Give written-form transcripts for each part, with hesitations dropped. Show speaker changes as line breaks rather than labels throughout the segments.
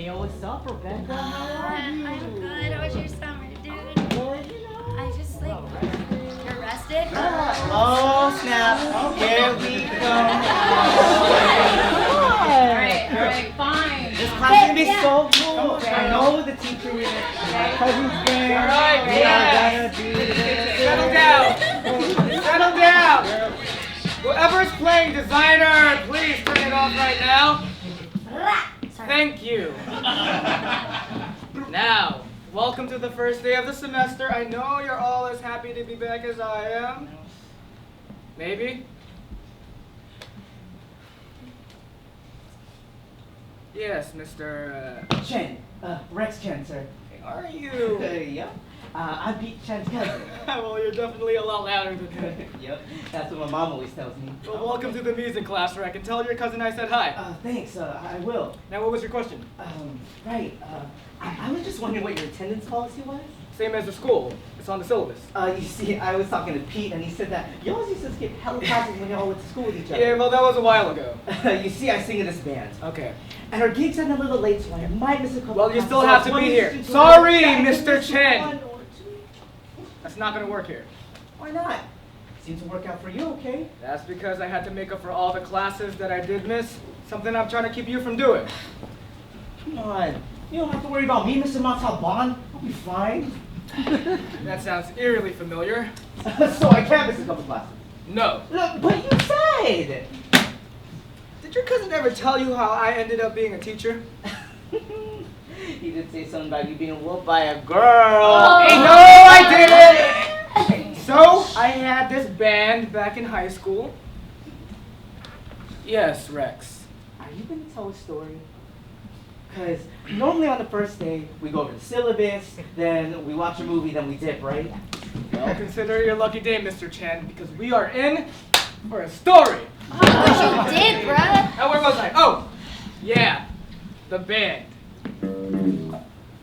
Hey, what's up, Rebecca? How are you?
I'm good. How was your summer, dude?
Well, you know.
I just like, you're rested?
Oh, snap. Here we go.
Alright, fine.
This class is going to be so cool. I know the teacher is my cousin's game.
Alright,
We are gonna do this.
Settle down. Settle down. Whoever is playing designer, please turn it off right now. Thank you. Now, welcome to the first day of the semester. I know you're all as happy to be back as I am. Maybe? Yes, Mr.
Chen. Rex Chen, sir.
Are you?
Yeah. I beat Chen's cousin.
Well, you're definitely a lot louder than me.
Yep, that's what my mom always tells me.
Well, welcome to the music class, where I can tell your cousin I said hi.
Thanks, I will.
Now, what was your question?
Right, I was just wondering what your attendance policy was.
Same as the school. It's on the syllabus.
You see, I was talking to Pete, and he said that you always used to skip hella classes when you all went to school with each other.
Yeah, well, that was a while ago.
You see, I sing in this band.
Okay.
And our gigs are a little late, so I might miss a couple
Well, you
classes.
still
So I
have
was
to be
wondering
here.
if you could
Sorry,
go back and
Mr.
miss
Chen.
1 or 2.
That's not gonna work here.
Why not? Seems to work out for you, okay?
That's because I had to make up for all the classes that I did miss. Something I'm trying to keep you from doing.
Come on. You don't have to worry about me, Mr. Montalban. I'll be fine.
That sounds eerily familiar.
So I can't miss a couple classes.
No.
Look, but you said!
Did your cousin ever tell you how I ended up being a teacher?
He did say something about you being whooped by a girl.
Hey, no, I didn't! So, I had this band back in high school. Yes, Rex.
Are you going to tell a story? Because normally on the first day, we go over the syllabus, then we watch a movie, then we dip, right?
Well, consider it your lucky day, Mr. Chen, because we are in for a story.
Oh, you did, bruh.
Now, where was I? Oh, yeah, the band.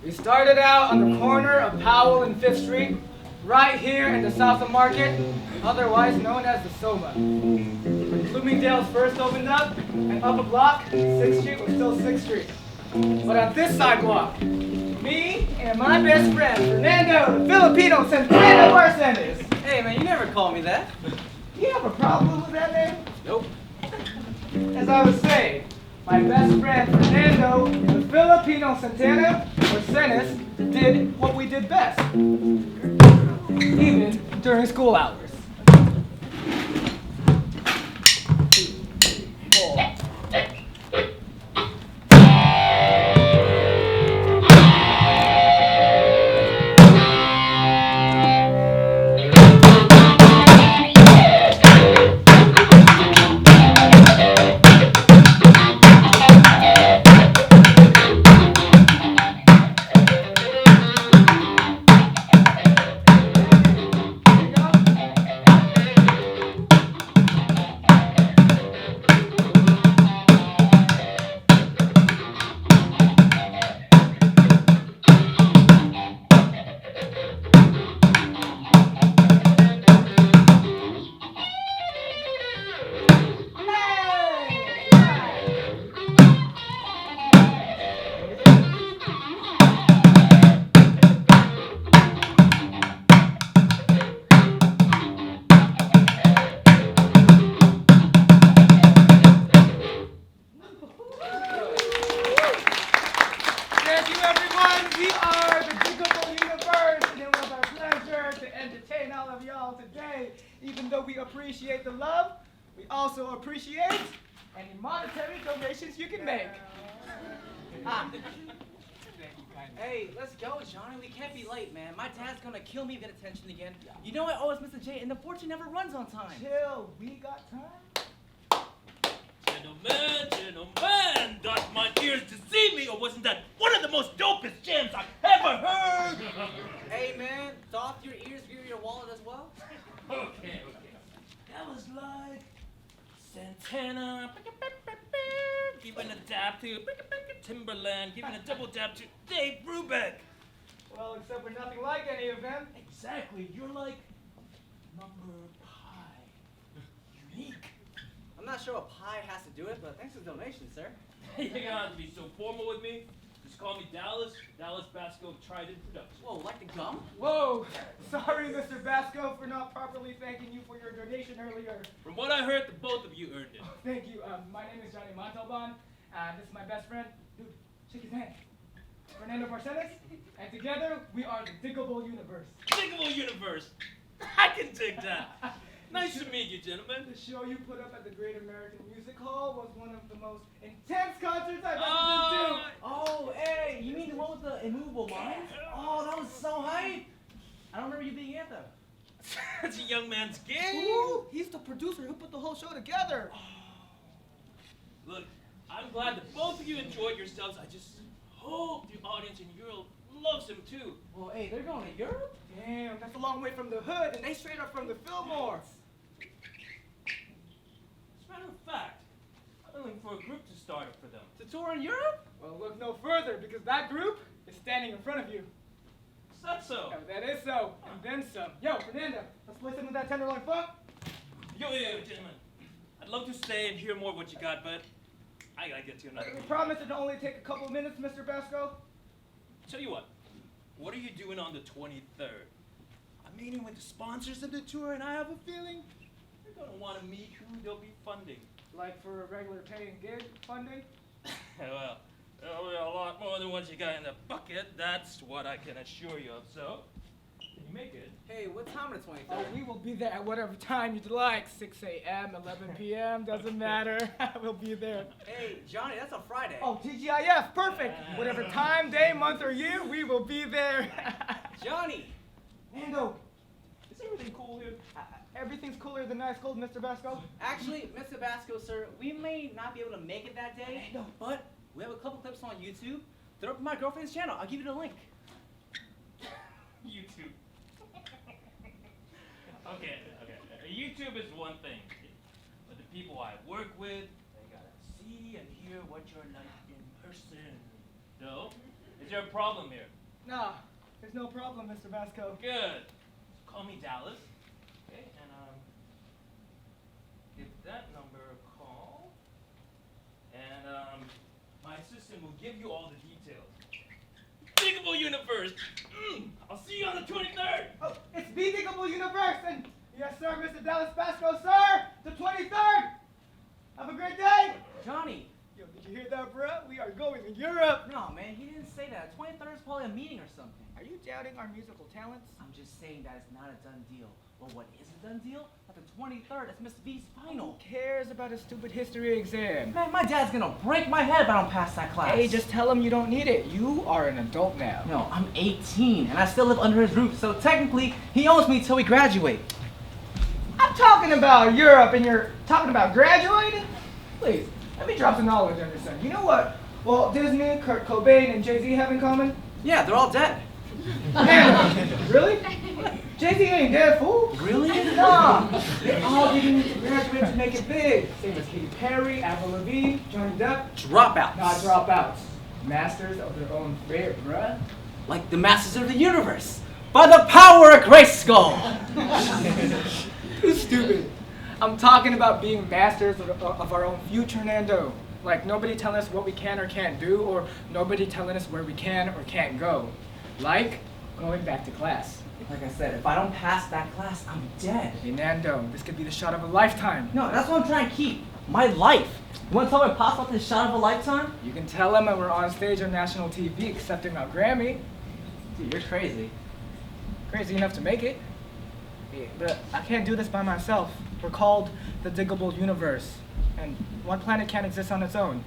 We started out on the corner of Powell and 5th Street, right here in the South of Market, otherwise known as the Soma. When Bloomingdale's first opened up, and up a block, 6th Street was still 6th Street. But on this sidewalk, me and my best friend, Fernando, the Filipino, sent Barcenas.
Hey man, you never called me that.
You have a problem with that name?
Nope.
As I was saying, my best friend Fernando, the Filipino Santana, or Senes, did what we did best. Even during school hours. Appreciate the love. We also appreciate any monetary donations you can make.
Hey, let's go, Johnny. We can't be late, man. My dad's gonna kill me if I get attention again. You know I always miss a J, and the fortune never runs on time.
Chill, we got time.
Gentlemen, does my ears deceive me, or wasn't that one of the most dopest jams I've ever heard?
Hey, man, doff your ears, give your wallet as well.
Okay. That was like Santana, giving a dab to Timberland, giving a double dab to Dave Brubeck.
Well, except we're nothing like any of them.
Exactly, you're like number pi. Unique.
I'm not sure what pie has to do it, but thanks for the donation, sir.
You gotta be so formal with me. just call me Dallas. Dallas Basco Trident Productions.
Whoa, like the gum?
Whoa! Sorry, Mr. Basco, for not properly thanking you for your donation earlier.
From what I heard, the both of you earned it.
Thank you. My name is Johnny Montalban. This is my best friend. Dude, shake his hand. Fernando Barcenas. And together, we are the Diggable Universe.
Diggable Universe. I can dig that. Nice to meet you, gentlemen.
The show you put up at the Great American Music Hall was one of the most intense concerts I've ever been to.
Oh, hey, you mean the one with the immovable lines? Oh, that was so hype. I don't remember you being at them.
That's a young man's game.
Ooh, he's the producer who put the whole show together.
Look, I'm glad that both of you enjoyed yourselves. I just hope the audience in Europe loves him too.
Well, hey, they're going to Europe?
Damn, that's a long way from the hood, and they straight up from the Fillmore.
As a matter of fact, I'm looking for a group to start up for them.
To tour in Europe?
Well, look no further, because that group is standing in front of you.
Is that so?
Yeah, that is so, and then some. Yo, Fernando, let's play some of that tenderloin funk.
Yo, gentlemen. I'd love to stay and hear more of what you got, but I gotta get to another
We
meeting.
promise it'll only take a couple of minutes, Mr. Basco.
Tell you what are you doing on the 23rd? I'm meeting with the sponsors of the tour, and I have a feeling you're gonna want to meet who they'll be funding.
Like for a regular paying gig funding?
Well, there'll be a lot more than what you got in the bucket. That's what I can assure you of. So, can you make it?
Hey, what time on the 23rd?
Oh, we will be there at whatever time you'd like. 6 a.m., 11 p.m., doesn't matter. We'll be there.
Hey, Johnny, that's a Friday.
Oh, TGIF, perfect. Whatever time, day, month, or year, we will be there.
Johnny!
Nando,
Is everything cool here?
everything's cooler than ice cold, Mr. Basco.
Actually, Mr. Basco, sir, we may not be able to make it that day,
No.
but we have a couple clips on YouTube. They're up on my girlfriend's channel. I'll give you the link.
YouTube. Okay. YouTube is one thing, but the people I work with, they gotta see and hear what you're like in person. No? Is there a problem here?
Nah, there's no problem, Mr. Basco.
Good. Call me Dallas. Okay, and give that number a call. And my assistant will give you all the details. Diggable Universe! I'll see you on the 23rd!
Oh, it's the Diggable Universe, and yes, sir, Mr. Dallas Basco, sir, the 23rd. Have a great day.
Johnny!
Yo, did you hear that, bro? We are going to Europe.
No, man, he didn't say that. 23rd is probably a meeting or something.
Are you doubting our musical talents?
I'm just saying that it's not a done deal. Well, what is a done deal? That the 23rd is Mr. V's final.
Who cares about a stupid history exam?
Man, my dad's gonna break my head if I don't pass that class.
Hey, just tell him you don't need it. You are an adult now.
No, I'm 18, and I still live under his roof, so technically, he owns me till we graduate.
I'm talking about Europe, and you're talking about graduating? Please, let me drop some knowledge on your son. You know what Walt Disney, Kurt Cobain, and Jay-Z have in common?
Yeah, they're all dead.
Man, really? Jay-Z ain't dead, fool.
Really?
Nah, they all didn't need to graduate to make it big. Same as Katy Perry, Avril Lavigne, Johnny Depp.
Dropouts.
Not dropouts. Masters of their own fate, bruh.
Like the masters of the universe. By the power of Grayskull.
Too stupid. I'm talking about being masters of our own future, Nando. Like nobody telling us what we can or can't do, or nobody telling us where we can or can't go. Like going back to class.
Like I said, if I don't pass that class, I'm dead.
Hey Nando, this could be the shot of a lifetime.
No, that's what I'm trying to keep. My life. You want to tell my pops about this shot of a lifetime?
You can tell him when we're on stage on national TV accepting our Grammy.
Dude, you're crazy.
Crazy enough to make it. Yeah, but I can't do this by myself. We're called the Diggable Universe. And one planet can't exist on its own.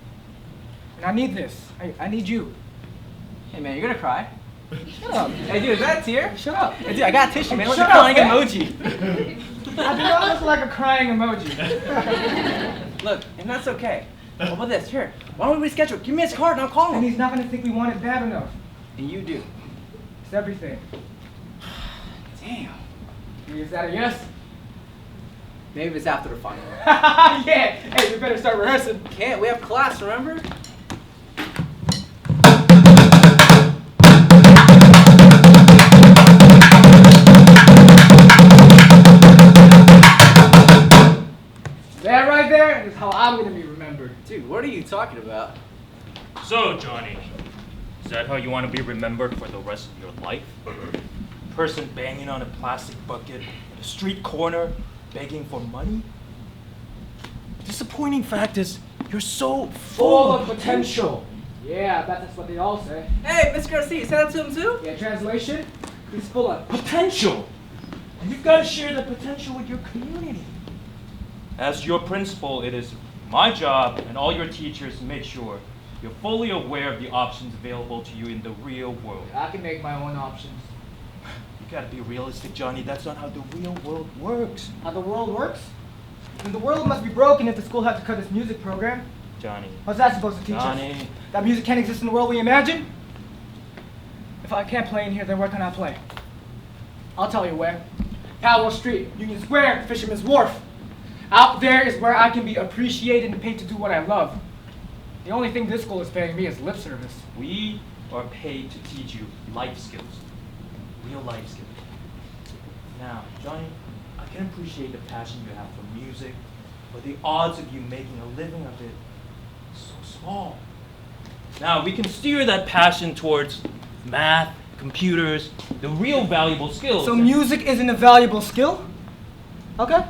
And I need this. I need you.
Hey man, you're gonna cry.
Shut up.
Hey dude, is that a tear?
Shut up.
Hey dude, I got a tissue, man. What's
Shut
your
up,
crying
man.
emoji?
I do not look like a crying emoji.
Look, and that's okay. What about this? Here, why don't we reschedule? Give me his card and I'll call
And
him.
he's not gonna think we want it bad enough.
And you do.
It's everything.
Damn.
Is that a yes?
Maybe it's after the final.
Yeah. Hey, we better start rehearsing.
Can't, we have class, remember?
That right there is how I'm gonna be remembered.
Dude, what are you talking about?
So, Johnny, Is that how you want to be remembered for the rest of your life? Person banging on a plastic bucket at a street corner, begging for money? Disappointing fact is, you're so
Full of potential. Yeah, I bet that's what they all say.
Hey, Mr. Garcia, you said that to him too?
Yeah, translation? He's full of
potential! And you've got to share the potential with your community. As your principal, it is my job and all your teachers to make sure you're fully aware of the options available to you in the real world.
I can make my own options.
You gotta be realistic, Johnny. That's not how the real world works.
How the world works? Then the world must be broken if the school had to cut its music program.
Johnny.
What's that supposed to teach us?
Johnny.
That music can't exist in the world we imagine? If I can't play in here, then where can I play? I'll tell you where. Powell Street, Union Square, Fisherman's Wharf. Out there is where I can be appreciated and paid to do what I love. The only thing this school is paying me is lip service.
We are paid to teach you life skills. Real life skills. Now, Johnny, I can appreciate the passion you have for music, but the odds of you making a living of it is so small. Now, we can steer that passion towards math, computers, the real valuable skills.
So music isn't a valuable skill? Okay.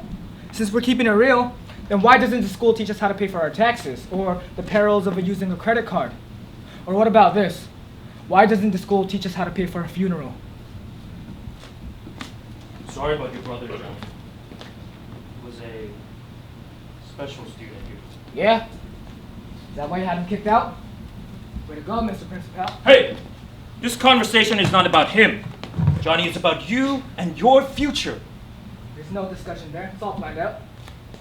Since we're keeping it real, then why doesn't the school teach us how to pay for our taxes, or the perils of using a credit card? Or what about this? Why doesn't the school teach us how to pay for a funeral?
Sorry about your brother, John. He was a special student here.
Yeah? Is that why you had him kicked out? Way to go, Mr. Principal.
Hey! This conversation is not about him. Johnny, it's about you and your future.
There's no discussion there. It's all planned out.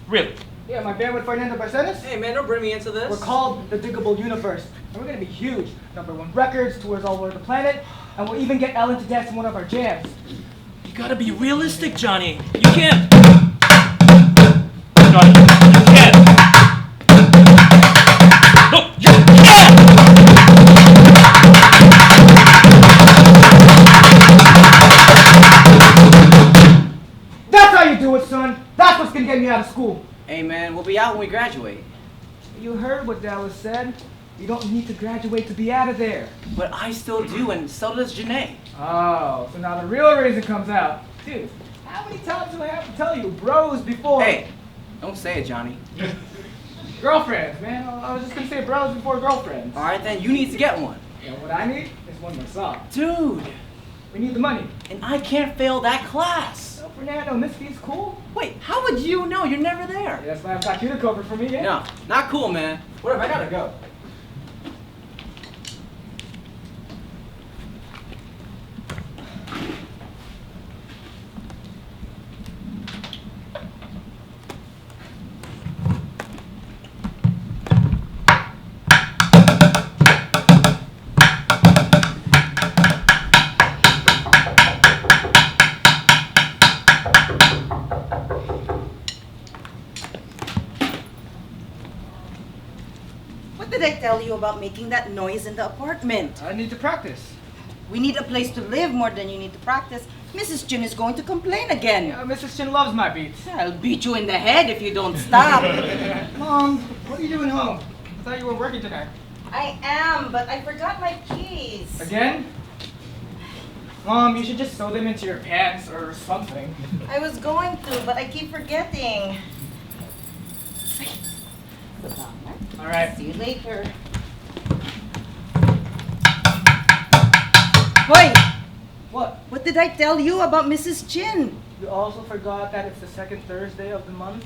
Really?
Yeah, my band with Fernando Barcenas.
Hey man, don't bring me into this.
We're called the Diggable Universe, and we're gonna be huge. #1 records, tours all over the planet, and we'll even get Ellen to dance in one of our jams.
You gotta be realistic, Johnny. You can't. Johnny, you can't. No, you can't!
That's how you do it, son. That's what's gonna get me out of school.
Hey man, we'll be out when we graduate.
You heard what Dallas said. You don't need to graduate to be out of there.
But I still do, and so does Janae.
Oh, so now the real reason comes out. Dude, how many times do I have to tell you? Bros before.
Hey, don't say it, Johnny.
Girlfriends, man. I was just gonna say bros before girlfriends.
Alright then, you need to get one.
You know what I need is one myself.
Dude,
We need the money.
and I can't fail that class.
So Fernando, Miss V's cool?
Wait, how would you know? You're never there.
Yeah, that's why I've got you to cover for me, yeah?
No, not cool, man. Whatever, I gotta go.
What did I tell you about making that noise in the apartment?
I need to practice.
We need a place to live more than you need to practice. Mrs. Chin is going to complain again.
Yeah, Mrs. Chin loves my beats.
I'll beat you in the head if you don't stop.
Mom, what are you doing home? I thought you were working tonight.
I am, but I forgot my keys.
Again? Mom, you should just sew them into your pants or something.
I was going to, but I keep forgetting.
All right.
See you later. Wait!
What?
What did I tell you about Mrs. Chin?
You also forgot that it's the second Thursday of the month?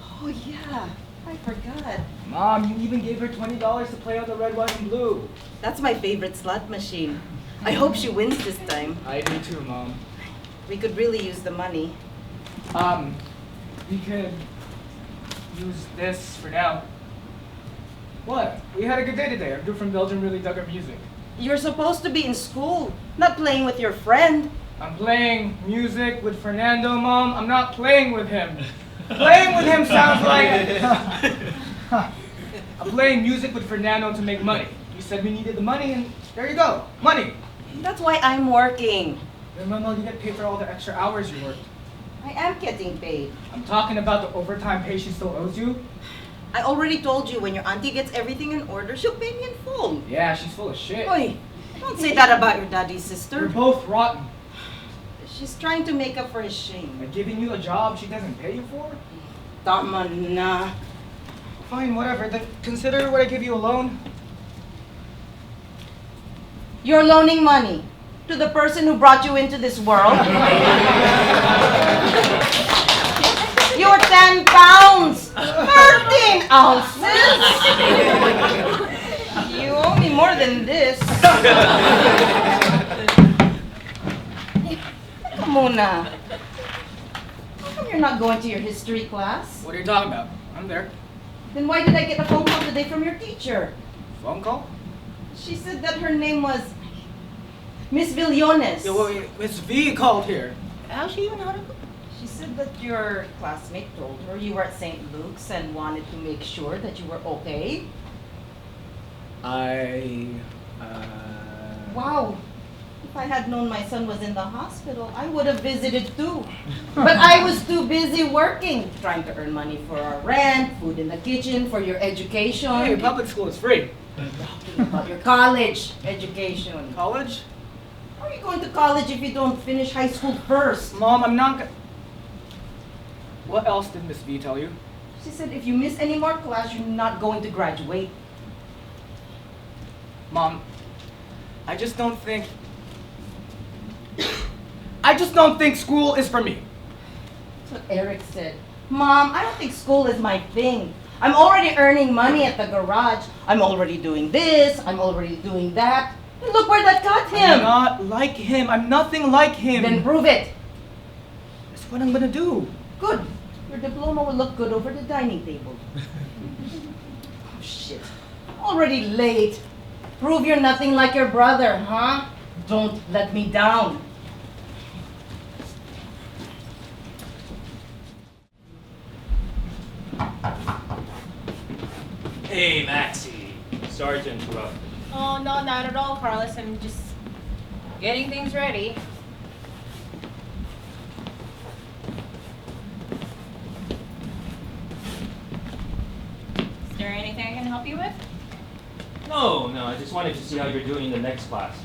Oh yeah, I forgot.
Mom, you even gave her $20 to play on the red, white, and blue.
That's my favorite slot machine. I hope she wins this time.
I do too, Mom.
We could really use the money.
We could use this for now. What? We had a good day today. Our dude from Belgium really dug our music.
You're supposed to be in school, not playing with your friend.
I'm playing music with Fernando, Mom. I'm not playing with him. Playing with him sounds like... I'm playing music with Fernando to make money. You said we needed the money, and there you go. Money.
That's why I'm working.
Then, Mama, you get paid for all the extra hours you worked.
I am getting paid.
I'm talking about the overtime pay she still owes you.
I already told you when your auntie gets everything in order, she'll pay me in full.
Yeah, she's full of shit.
Boy, don't say that about your daddy's
They're
sister.
both rotten.
She's trying to make up for his shame.
By giving you a job she doesn't pay you for?
Tama na.
Fine, whatever. Then consider what I give you a loan.
You're loaning money to the person who brought you into this world. You're 10 pounds, 13 ounces. You owe me more than this. Come on now. How come you're not going to your history class?
What are you talking about? I'm there.
Then why did I get a phone call today from your teacher?
Phone call?
She said that her name was Miss Villones.
Yeah, well, Miss V called here.
How she even know how to cook? She said that your classmate told her you were at St. Luke's and wanted to make sure that you were okay. Wow. If I had known my son was in the hospital, I would have visited too. But I was too busy working, trying to earn money for our rent, food in the kitchen, for your education.
Hey, public school is free.
Talking about your college education.
College?
How are you going to college if you don't finish high school first?
Mom, I'm not gonna... What else did Miss V tell you?
She said if you miss any more class, you're not going to graduate.
Mom, I just don't think school is for me.
That's what Eric said. Mom, I don't think school is my thing. I'm already earning money at the garage. I'm already doing this. I'm already doing that. And look where that got him.
I'm not like him. I'm nothing like him.
Then prove it.
That's what I'm gonna do.
Good. Your diploma will look good over the dining table. Oh, shit. Already late. Prove you're nothing like your brother, huh? Don't let me down.
Hey, Maxi. Sorry to interrupt.
Oh, no, not at all, Carlos. I'm just getting things ready. Is there anything I can help you with?
No, I just wanted to see how you're doing in the next class.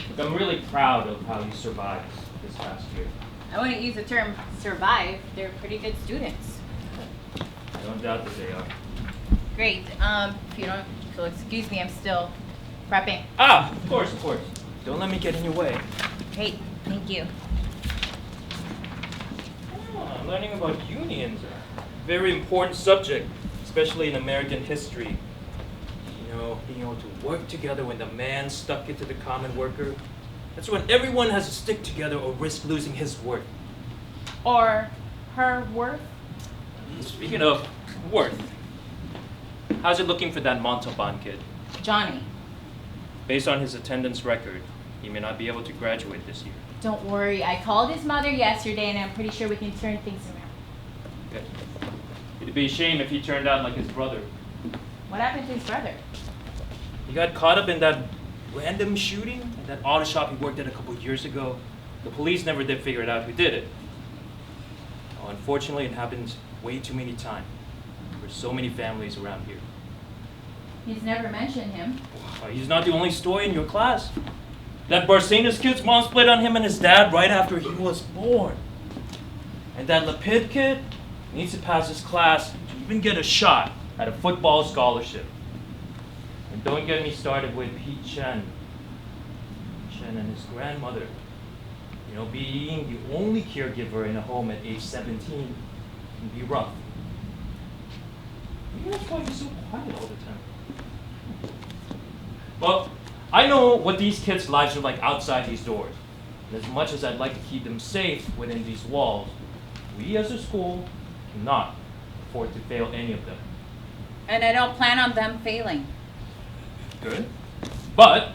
Look, I'm really proud of how you survived this past year.
I wouldn't use the term survive. They're pretty good students.
I don't doubt that they are.
Great. If you'll excuse me, I'm still prepping.
Ah, of course. Don't let me get in your way.
Great. Thank you.
I'm learning about unions. A very important subject, especially in American history. You know, being able to work together when the man's stuck into the common worker. That's when everyone has to stick together or risk losing his worth.
Or her worth?
Speaking of worth, how's it looking for that Montalban kid?
Johnny.
Based on his attendance record, he may not be able to graduate this year.
Don't worry. I called his mother yesterday, and I'm pretty sure we can turn things around.
Good. It'd be a shame if he turned out like his brother.
What happened to his brother?
He got caught up in that random shooting at that auto shop he worked at a couple years ago. The police never did figure it out who did it. Oh, unfortunately, it happens way too many times. There's so many families around here.
He's never mentioned him.
He's not the only story in your class. That Barcenas kid's mom split on him and his dad right after he was born. And that Lapid kid needs to pass his class to even get a shot at a football scholarship. And don't get me started with Pete Chen. Chen and his grandmother. You know, being the only caregiver in a home at age 17 can be rough. Maybe that's why you're so quiet all the time. Well, I know what these kids' lives are like outside these doors. And as much as I'd like to keep them safe within these walls, we as a school cannot afford to fail any of them.
And I don't plan on them failing.
Good. But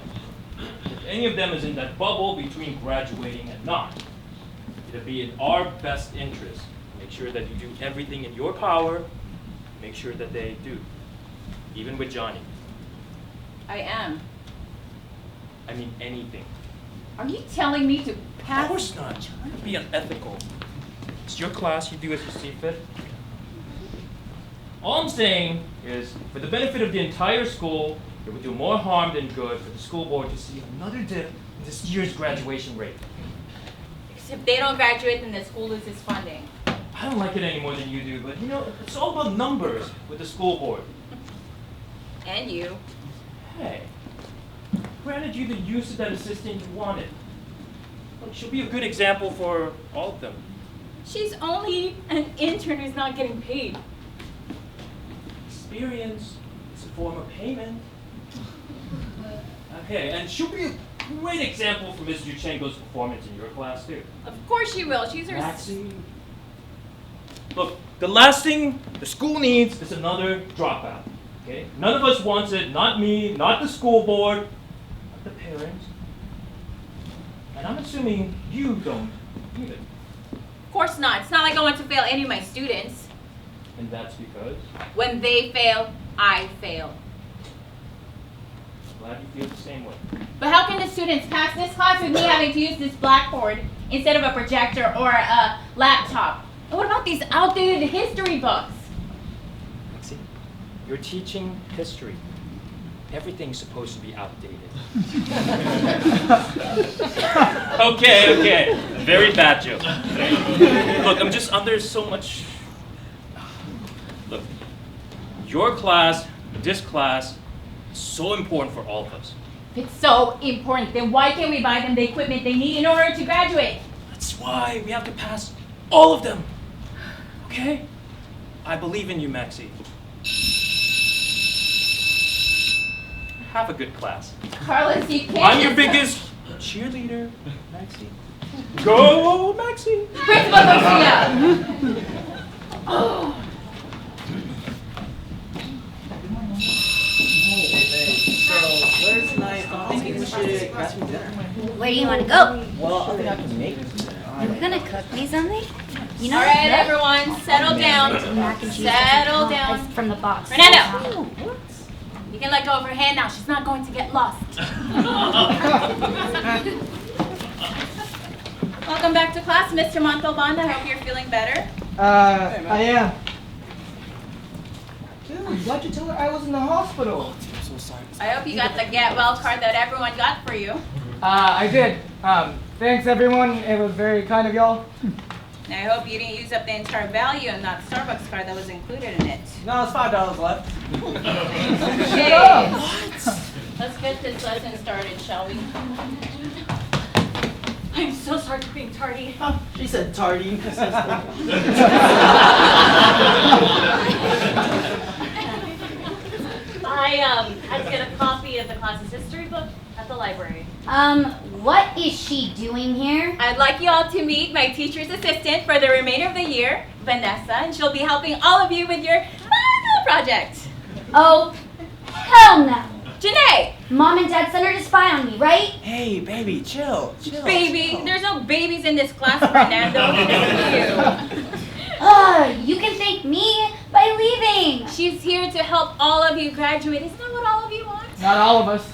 if any of them is in that bubble between graduating and not, it'll be in our best interest to make sure that you do everything in your power, make sure that they do. Even with Johnny.
I am.
I mean anything.
Are you telling me to pass?
Of course not. Be unethical. It's your class, you do as you see fit. All I'm saying is, for the benefit of the entire school, it would do more harm than good for the school board to see another dip in this year's graduation rate.
If they don't graduate, then the school loses funding.
I don't like it any more than you do, but you know, it's all about numbers with the school board.
And you.
Hey, granted you the use of that assistant you wanted. Look, she'll be a good example for all of them.
She's only an intern who's not getting paid.
Experience is a form of payment. Okay, and she'll be a great example for Ms. Yuchengco's performance in your class, too.
Of course she will. She's her...
Maxi. Look, the last thing the school needs is another dropout. Okay? None of us wants it. Not me, not the school board, not the parents. And I'm assuming you don't either.
Of course not. It's not like I want to fail any of my students.
And that's because?
When they fail, I fail.
Glad you feel the same way.
But how can the students pass this class with me having to use this blackboard instead of a projector or a laptop? And what about these outdated history books?
Maxi, you're teaching history. Everything's supposed to be outdated. Okay. Very bad joke. Look, I'm just under so much... Look, your class, this class, is so important for all of us.
If it's so important, then why can't we buy them the equipment they need in order to graduate?
That's why we have to pass all of them. Okay? I believe in you, Maxi. Have a good class.
Carlos, you can't...
I'm your biggest cheerleader, Maxi. Go, Maxi!
Principal Orpilla! Oh.
So, where's tonight? I'm thinking we should grab some dinner.
Where do you want to go?
Well, I think I can make it.
You're gonna cook me something? You know
All right, everyone, settle down.
Mac and cheese.
Settle down.
From the box.
Fernando! You can let go of her hand now. She's not going to get lost. Welcome back to class, Mr. Montalban. I hope you're feeling better.
I am. Dude, why'd you tell her I was in the hospital?
I'm so sorry.
I hope you got the get well card that everyone got for you.
I did. Thanks everyone. It was very kind of y'all.
I hope you didn't use up the entire value and that Starbucks card that was included in it.
No, it's $5 left.
Okay. Let's get this lesson started, shall we? I'm so sorry for being tardy.
Oh, she said tardy.
I had to get a copy of the class's history book at the library.
What is she doing here?
I'd like you all to meet my teacher's assistant for the remainder of the year, Vanessa, and she'll be helping all of you with your final project.
Oh, hell no.
Janae!
Mom and Dad sent her to spy on me, right?
Hey, baby, chill.
Baby, there's no babies in this class, Fernando.
You can thank me by leaving.
She's here to help all of you graduate. Isn't that what all of you want?
Not all of us.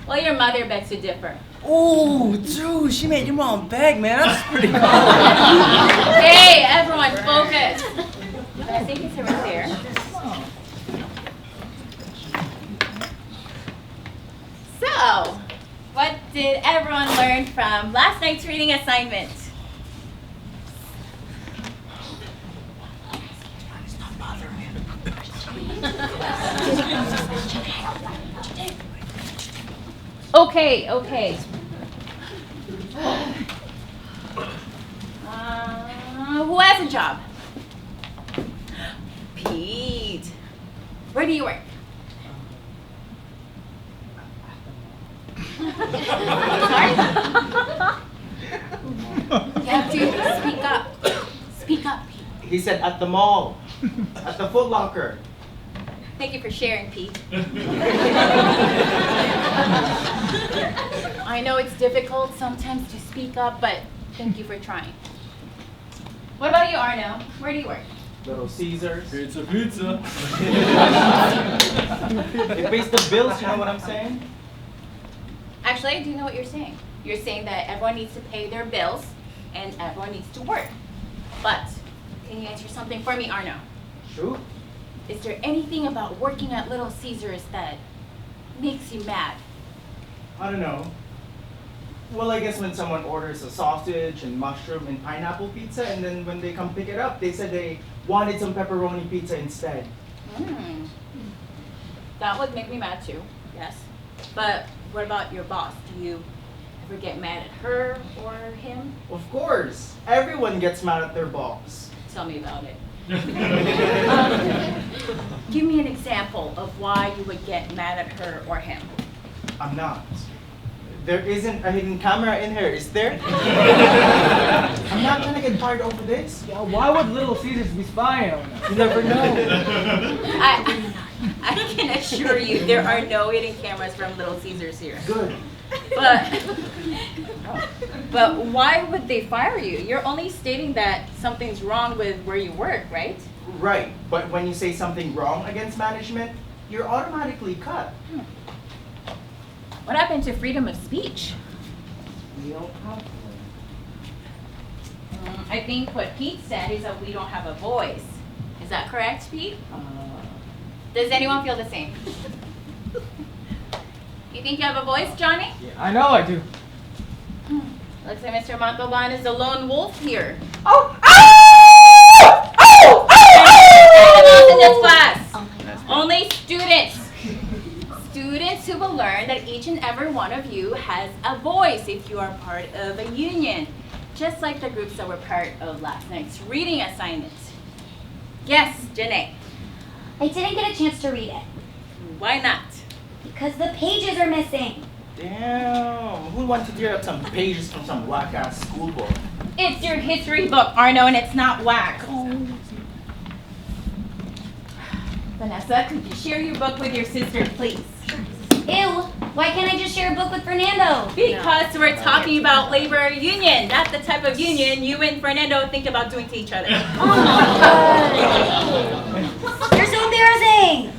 Well, your mother begs to differ.
Ooh, dude, she made your mom beg, man. That's pretty cool.
Hey, everyone, focus. I think it's right there. So, what did everyone learn from last night's reading assignment? Okay. Who has a job? Pete. Where do you work? Sorry? You have to speak up. Speak up, Pete.
He said at the mall. At the Foot Locker.
Thank you for sharing, Pete. I know it's difficult sometimes to speak up, but thank you for trying. What about you, Arno? Where do you work?
Little Caesars.
Pizza.
It pays the bills, you know what I'm saying?
Actually, I do know what you're saying. You're saying that everyone needs to pay their bills and everyone needs to work. But can you answer something for me, Arno?
Shoot.
is there anything about working at Little Caesars that makes you mad?
I don't know. Well, I guess when someone orders a sausage and mushroom and pineapple pizza, and then when they come pick it up, they said they wanted some pepperoni pizza instead.
That would make me mad too, yes. But what about your boss? Do you ever get mad at her or him?
Of course. Everyone gets mad at their boss.
Tell me about it. Give me an example of why you would get mad at her or him.
I'm not. There isn't a hidden camera in here, is there? I'm not gonna get fired over this.
Yeah, why would Little Caesars be spying on us?
You never know.
I can assure you there are no hidden cameras from Little Caesars here.
Good.
But why would they fire you? You're only stating that something's wrong with where you work, right?
Right, but when you say something wrong against management, you're automatically cut.
What happened to freedom of speech?
We don't have one.
I think what Pete said is that we don't have a voice. Is that correct, Pete? Does anyone feel the same? You think you have a voice, Johnny?
Yeah, I know I do.
Looks like Mr. Montalban is the lone wolf here.
Oh!
Animals in this class. Only students. Students who will learn that each and every one of you has a voice if you are part of a union. Just like the groups that were part of last night's reading assignment. Yes, Janae.
I didn't get a chance to read it.
Why not?
Because the pages are missing.
Damn, who wants to tear up some pages from some whack-ass school book?
It's your history book, Arno, and it's not whack. Vanessa, could you share your book with your sister, please?
Ew, why can't I just share a book with Fernando?
Because we're talking about labor union. That's the type of union you and Fernando think about doing to each other.
Oh my god. You're so embarrassing.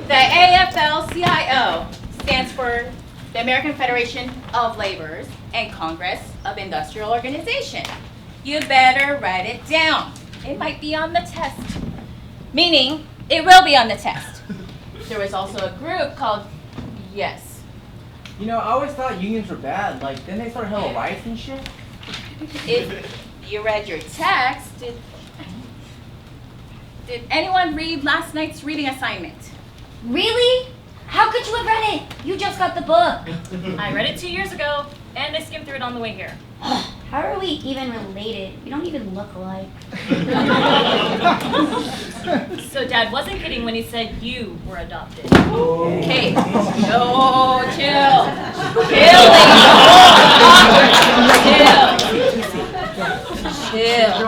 The AFL-CIO stands for the American Federation of Laborers and Congress of Industrial Organization. You better write it down. It might be on the test. Meaning, it will be on the test. There was also a group called Yes.
You know, I always thought unions were bad. Like, didn't they start hella riots and shit?
If you read your text, did anyone read last night's reading assignment?
Really? How could you have read it? You just got the book.
I read it 2 years ago, and I skimmed through it on the way here.
How are we even related? We don't even look alike.
So Dad wasn't kidding when he said you were adopted.
Okay, no, chill. Chill.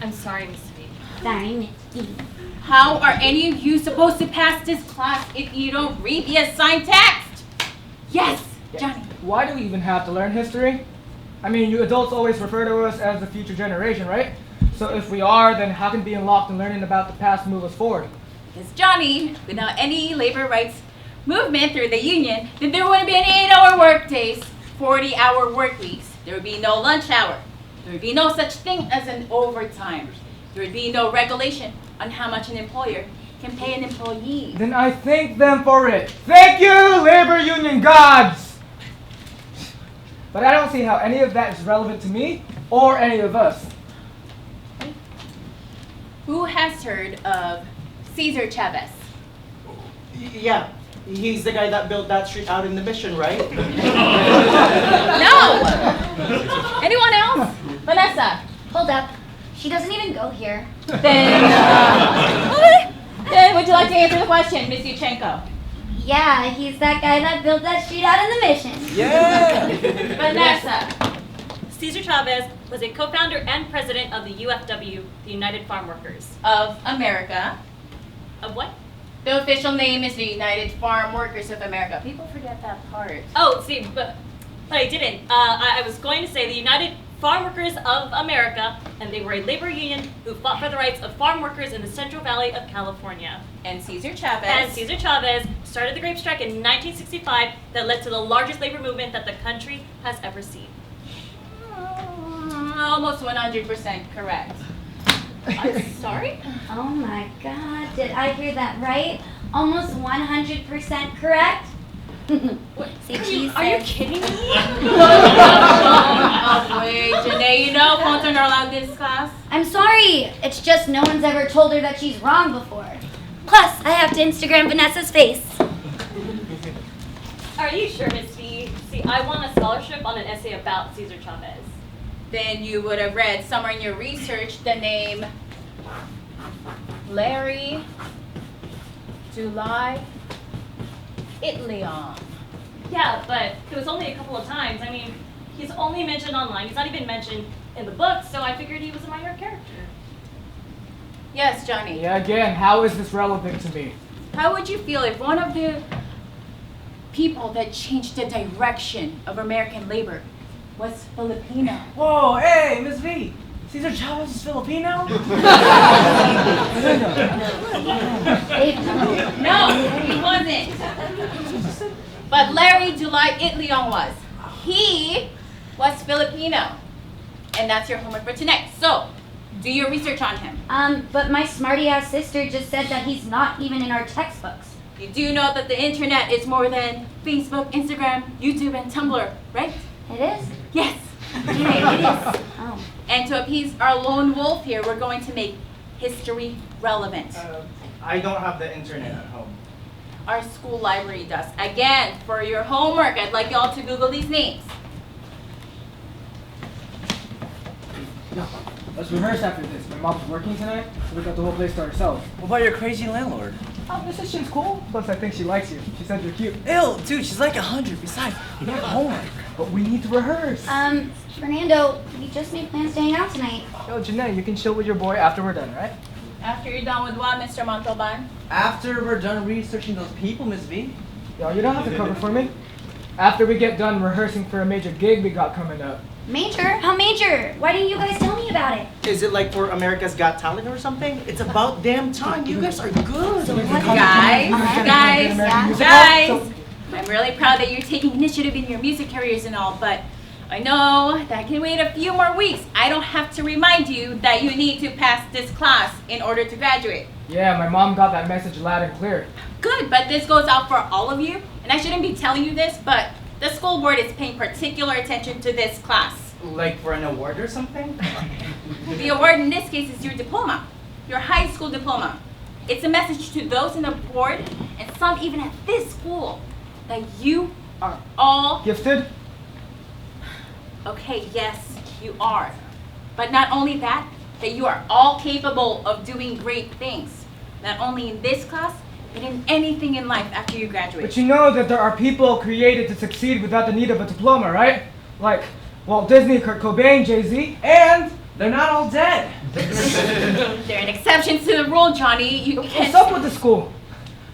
I'm sorry, Miss V.
Sorry, Miss B.
How are any of you supposed to pass this class if you don't read the assigned text? Yes, Johnny.
Why do we even have to learn history? I mean, you adults always refer to us as the future generation, right? So if we are, then how can being locked in learning about the past move us forward?
Because Johnny, without any labor rights movement through the union, then there wouldn't be any 8-hour work days, 40-hour work weeks. There would be no lunch hour. There would be no such thing as an overtime. There would be no regulation on how much an employer can pay an employee.
Then I thank them for it. Thank you, labor union gods! But I don't see how any of that is relevant to me or any of us.
Who has heard of Cesar Chavez?
Yeah, he's the guy that built that street out in the Mission, right?
No! Anyone else? Vanessa?
Hold up. She doesn't even go here.
Then would you like to answer the question, Miss Yuchengco?
Yeah, he's that guy that built that street out in the Mission.
Yeah!
Vanessa?
Cesar Chavez was a co-founder and president of the UFW, the United Farm Workers.
Of America.
Of what?
The official name is the United Farm Workers of America. People forget that part.
Oh, see, but I didn't. I was going to say the United Farm Workers of America, and they were a labor union who fought for the rights of farm workers in the Central Valley of California.
And Cesar Chavez.
And Cesar Chavez started the grape strike in 1965 that led to the largest labor movement that the country has ever seen.
Almost 100% correct.
I'm sorry?
Oh my god, did I hear that right? Almost 100% correct? See, she
Are you
says-
kidding me?
Wait, Janae, you know phones are not allowed in this class?
I'm sorry. It's just no one's ever told her that she's wrong before. Plus, I have to Instagram Vanessa's face.
Are you sure, Miss V? See, I won a scholarship on an essay about Cesar Chavez.
Then you would have read somewhere in your research the name Larry July Itlion.
Yeah, but it was only a couple of times. I mean, he's only mentioned online. He's not even mentioned in the book, so I figured he was a minor character.
Yes, Johnny.
Yeah, again, how is this relevant to me?
How would you feel if one of the people that changed the direction of American labor was Filipino?
Whoa, hey, Miss V. Cesar Chavez is Filipino?
No, he wasn't. But Larry July Itlion was. He was Filipino. And that's your homework for tonight. So, do your research on him.
But my smarty-ass sister just said that he's not even in our textbooks.
You do know that the internet is more than Facebook, Instagram, YouTube, and Tumblr, right?
It is?
Yes.
Yeah, it is. Oh.
And to appease our lone wolf here, we're going to make history relevant.
I don't have the internet at home.
Our school library does. Again, for your homework, I'd like y'all to Google these names.
Let's rehearse after this. My mom's working tonight, so we got the whole place to ourselves.
What about your crazy landlord?
Oh, this is cool. Plus, I think she likes you. She said you're cute.
Ew, dude, she's like 100. Besides, you have homework.
But we need to rehearse.
Fernando, we just made plans to hang out tonight.
Yo, Janae, you can chill with your boy after we're done, right?
After you're done with what, Mr. Montalban?
After we're done researching those people, Miss V.
Yo, you don't have to cover for me. After we get done rehearsing for a major gig we got coming up.
Major? How major? Why didn't you guys tell me about it?
Is it like for America's Got Talent or something? It's about damn time. You guys are good.
Guys, I'm really proud that you're taking initiative in your music careers and all, but I know that can wait a few more weeks. I don't have to remind you that you need to pass this class in order to graduate.
Yeah, my mom got that message loud and clear.
Good, but this goes out for all of you, and I shouldn't be telling you this, but the school board is paying particular attention to this class.
Like for an award or something?
The award in this case is your diploma, your high school diploma. It's a message to those in the board, and some even at this school, that you are all
Gifted?
okay, yes, you are. But not only that, that you are all capable of doing great things. Not only in this class, but in anything in life after you graduate.
But you know that there are people created to succeed without the need of a diploma, right? Like Walt Disney, Kurt Cobain, Jay-Z,
And they're not all dead.
There are exceptions to the rule, Johnny. You
What's
can't.
up with the school?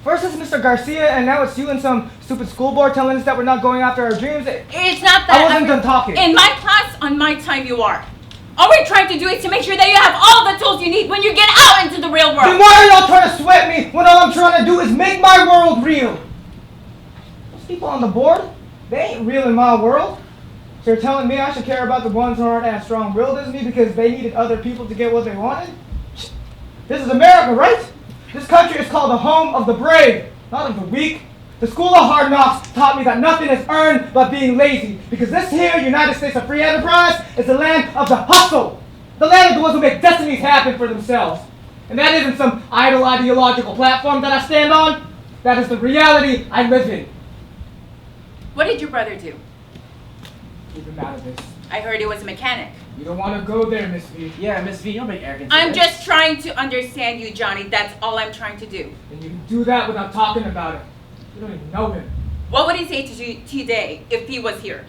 First it's Mr. Garcia, and now it's you and some stupid school board telling us that we're not going after our dreams.
It's not that.
I wasn't done talking.
In my class, on my time, you are. All we're trying to do is to make sure that you have all the tools you need when you get out into the real
Then
world.
why are y'all trying to sweat me when all I'm trying to do is make my world real? Those people on the board, they ain't real in my world. So you're telling me I should care about the ones who aren't as strong-willed as me because they needed other people to get what they wanted? This is America, right? This country is called the home of the brave, not of the weak. The school of hard knocks taught me that nothing is earned but being lazy, because this here United States of free enterprise is the land of the hustle, the land of the ones who make destinies happen for themselves. And that isn't some idle ideological platform that I stand on. That is the reality I live in.
What did your brother do?
Keep him out of this.
I heard he was a mechanic.
You don't want to go there, Miss V.
Yeah, Miss V, don't make arrogance.
I'm just trying to understand you, Johnny. That's all I'm trying to do.
And you can do that without talking about it. You don't even know him.
What would he say to you today if he was here?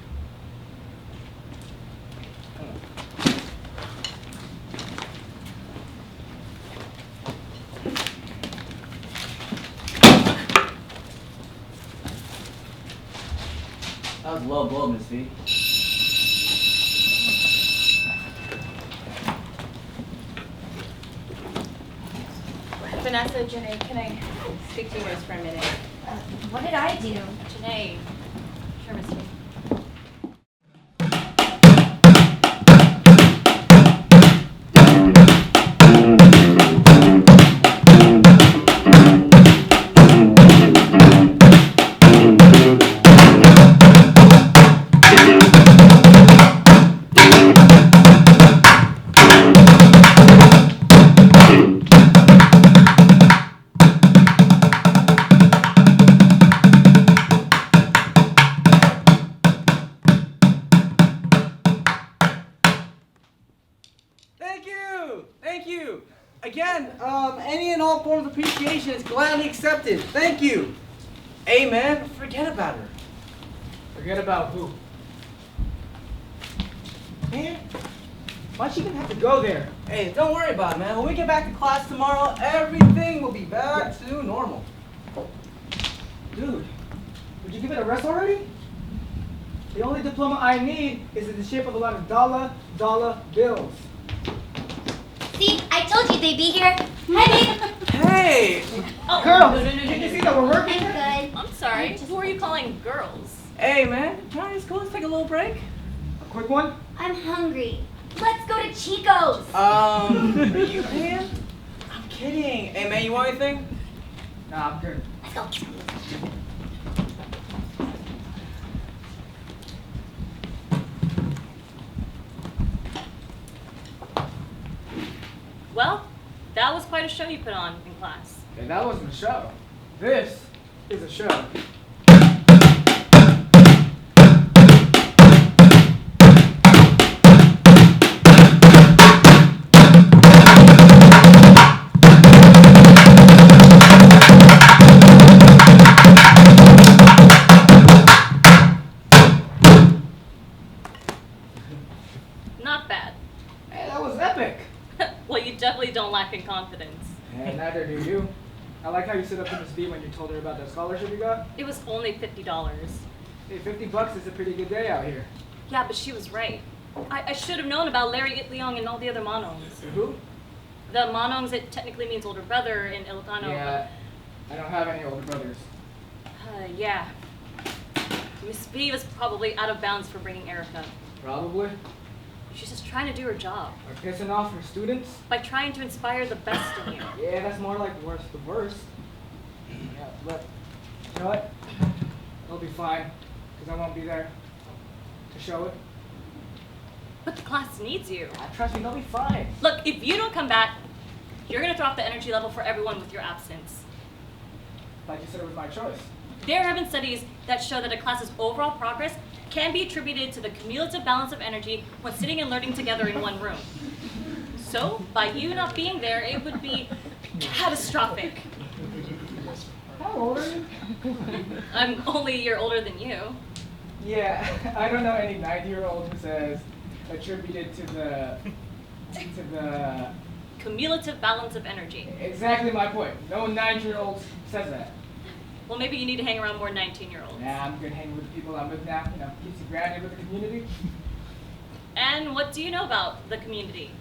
That was a low blow, Miss V.
Vanessa, Janae, can I speak to you guys for a minute?
What did I do?
Janae. Sure, Miss V.
Thank you. Again, any and all forms of appreciation is gladly accepted. Thank you. Hey, man, forget about her.
Forget about who?
Man, why'd she even have to go there?
Hey, don't worry about it, man. When we get back to class tomorrow, everything will be back to normal.
Dude, would you give it a rest already? The only diploma I need is in the shape of a lot of dollar bills.
See, I told you they'd be here. Hey,
Hey!
Oh,
Girls,
no.
can you see that we're working here?
I'm good.
I'm sorry. Who are you calling girls?
Hey, man, Johnny, it's cool. Let's take a little break.
A quick one?
I'm hungry. Let's go to Chico's.
You man? I'm kidding. Hey, man, you want anything?
Nah, I'm good.
Let's go.
Well, that was quite a show you put on in class.
And that wasn't a show. This is a show.
Not bad.
Hey, that was epic.
Well, you definitely don't lack in confidence.
And neither do you. I like how you stood up to Miss B when you told her about that scholarship you got.
It was only $50.
Hey, $50 is a pretty good day out here.
Yeah, but she was right. I should have known about Larry Itliong and all the other Manongs.
Who?
The Manongs, it technically means older brother in Ilocano.
Yeah, I don't have any older brothers.
Yeah. Miss B was probably out of bounds for bringing Erica.
Probably.
She's just trying to do her job
Or pissing off her students.
by trying to inspire the best in you.
Yeah, that's more like the worst. Yeah, but you know what? It'll be fine, because I won't be there to show it.
But the class needs you.
Trust me, they'll be fine.
Look, if you don't come back, you're gonna throw off the energy level for everyone with your absence.
Like you said, it was my choice.
There have been studies that show that a class's overall progress can be attributed to the cumulative balance of energy when sitting and learning together in one room. So, by you not being there, it would be catastrophic.
How old are you?
I'm only a year older than you.
Yeah, I don't know any 90-year-old who says attributed to the
Cumulative balance of energy.
exactly my point. No 90-year-old says that.
Well, maybe you need to hang around more 19-year-olds.
Nah, I'm good hanging with the people I'm with now. You know, keeps you grounded with the community.
And what do you know about the community?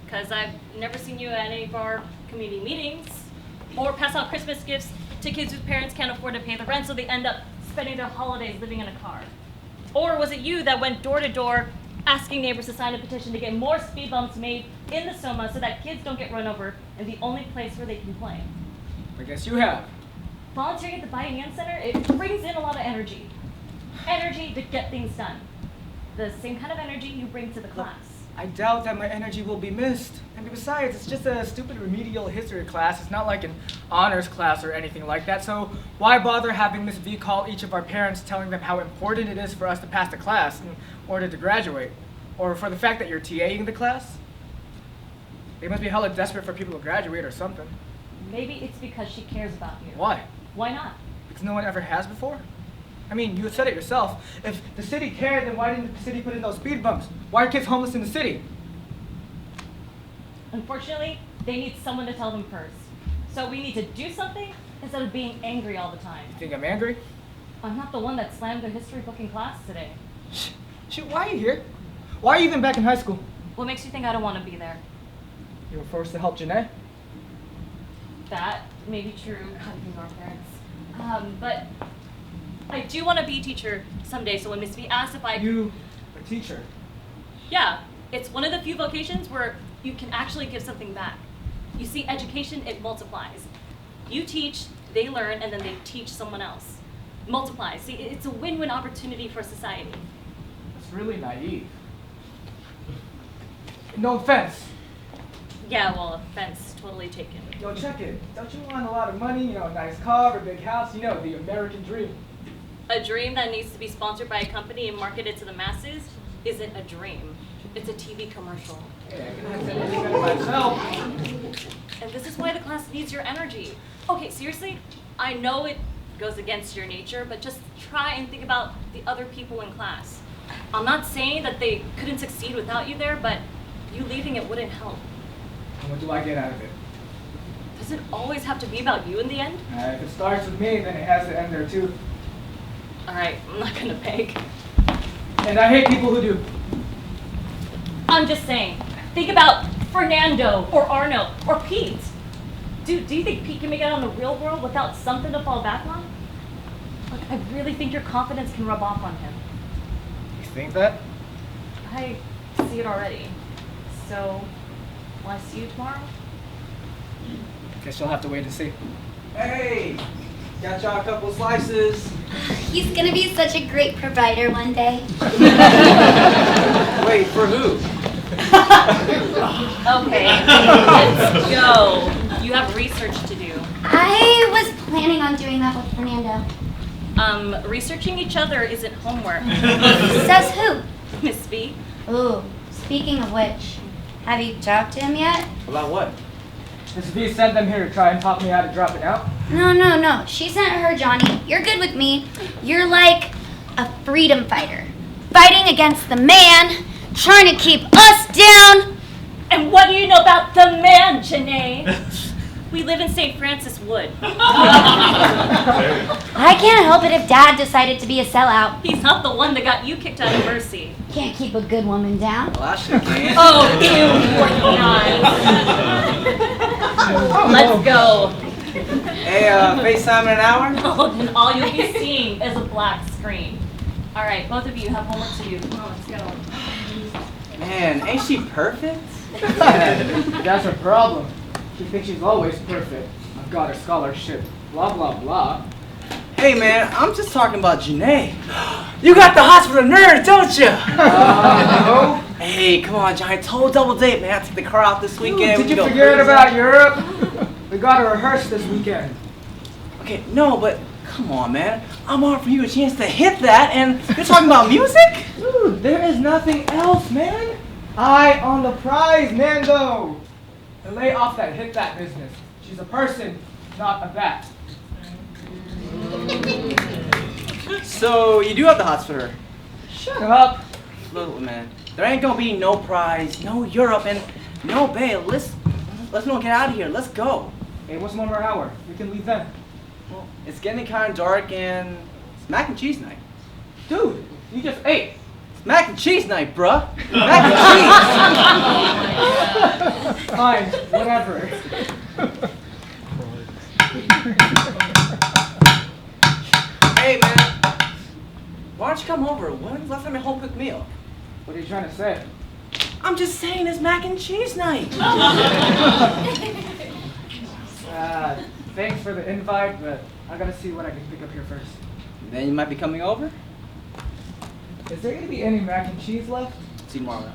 Because I've never seen you at any of our community meetings or pass out Christmas gifts to kids whose parents can't afford to pay the rent, so they end up spending their holidays living in a car. Or was it you that went door to door asking neighbors to sign a petition to get more speed bumps made in the Soma so that kids don't get run over in the only place where they can play?
I guess you have.
Volunteering at the Bayanihan Center, it brings in a lot of energy. Energy to get things done. The same kind of energy you bring to the class.
I doubt that my energy will be missed. And besides, it's just a stupid remedial history class. It's not like an honors class or anything like that. So why bother having Miss V call each of our parents telling them how important it is for us to pass the class in order to graduate? Or for the fact that you're TAing the class? They must be hella desperate for people to graduate or something.
Maybe it's because she cares about you.
Why?
Why not?
Because no one ever has before? I mean, you said it yourself. If the city cared, then why didn't the city put in those speed bumps? Why are kids homeless in the city?
Unfortunately, they need someone to tell them first. So we need to do something instead of being angry all the time.
You think I'm angry?
I'm not the one that slammed a history book in class today.
Shoot, why are you here? Why are you even back in high school?
What makes you think I don't want to be there?
You were forced to help Janae?
That may be true, coming from our parents. But I do want to be a teacher someday, so when Miss V asks if I...
You, a teacher?
Yeah, it's one of the few vocations where you can actually give something back. You see, education, it multiplies. You teach, they learn, and then they teach someone else. Multiplies. See, it's a win-win opportunity for society.
That's really naive. No offense.
Yeah, well, offense totally taken.
Yo, check it. Don't you want a lot of money, you know, a nice car or big house? You know, the American dream.
A dream that needs to be sponsored by a company and marketed to the masses? isn't a dream. It's a TV commercial.
Hey, I can say anything about myself.
And this is why the class needs your energy. Okay, seriously, I know it goes against your nature, but just try and think about the other people in class. I'm not saying that they couldn't succeed without you there, but you leaving it wouldn't help.
And what do I get out of it?
Does it always have to be about you in the end?
If it starts with me, then it has to end there too.
Alright, I'm not gonna beg.
And I hate people who do.
I'm just saying, think about Fernando or Arno or Pete. Do you think Pete can make it out in the real world without something to fall back on? Look, I really think your confidence can rub off on him.
You think that?
I see it already. So, will I see you tomorrow?
Guess you'll have to wait and see.
Hey, got y'all a couple slices.
He's gonna be such a great provider one day.
Wait, for who?
Okay, let's go. You have research to do.
I was planning on doing that with Fernando.
Researching each other isn't homework.
Says who?
Miss B.
Ooh, speaking of which, have you talked to him yet?
About what?
Miss V sent them here to try and talk me out of dropping out.
No. She sent her Johnny. You're good with me. You're like a freedom fighter. Fighting against the man, trying to keep us down.
And what do you know about the man, Janae? We live in St. Francis Wood.
I can't help it if Dad decided to be a sellout.
He's not the one that got you kicked out of Mercy.
Can't keep a good woman down.
Well, I sure can.
Oh, ew, let's go.
Hey, FaceTime in an hour?
Oh, then all you'll be seeing is a black screen. All right, both of you have homework to do. Come on, let's go.
Man, ain't she perfect?
That's her problem. She thinks she's always perfect. I've got her scholarship. Blah, blah, blah.
Hey, man, I'm just talking about Janae. You got the hots for the nerds, don't you?
No.
Hey, come on, Johnny. Total double date, man. I took the car out this weekend.
Did you forget about Europe? We got to rehearse this weekend.
Okay, no, but come on, man. I'm offering you a chance to hit that, and you're talking about music?
Dude, there is nothing else, man. Eye on the prize, Nando. And lay off that hit that business. She's a person, not a bat.
So, you do have the hots for her?
Shut up.
Look, man, there ain't gonna be no prize, no Europe, and no bail. Let's not get out of here. Let's go.
Hey, what's 1 more hour? We can leave then.
Well, it's getting kind of dark, and it's mac and cheese night.
Dude, you just ate.
It's mac and cheese night, bruh. Mac and cheese.
Fine, whatever.
Hey, man. Why don't you come over? When's the last time you home cooked meal?
What are you trying to say?
I'm just saying it's mac and cheese night.
Thanks for the invite, but I gotta see what I can pick up here first.
Then you might be coming over?
Is there gonna be any mac and cheese left?
See you tomorrow.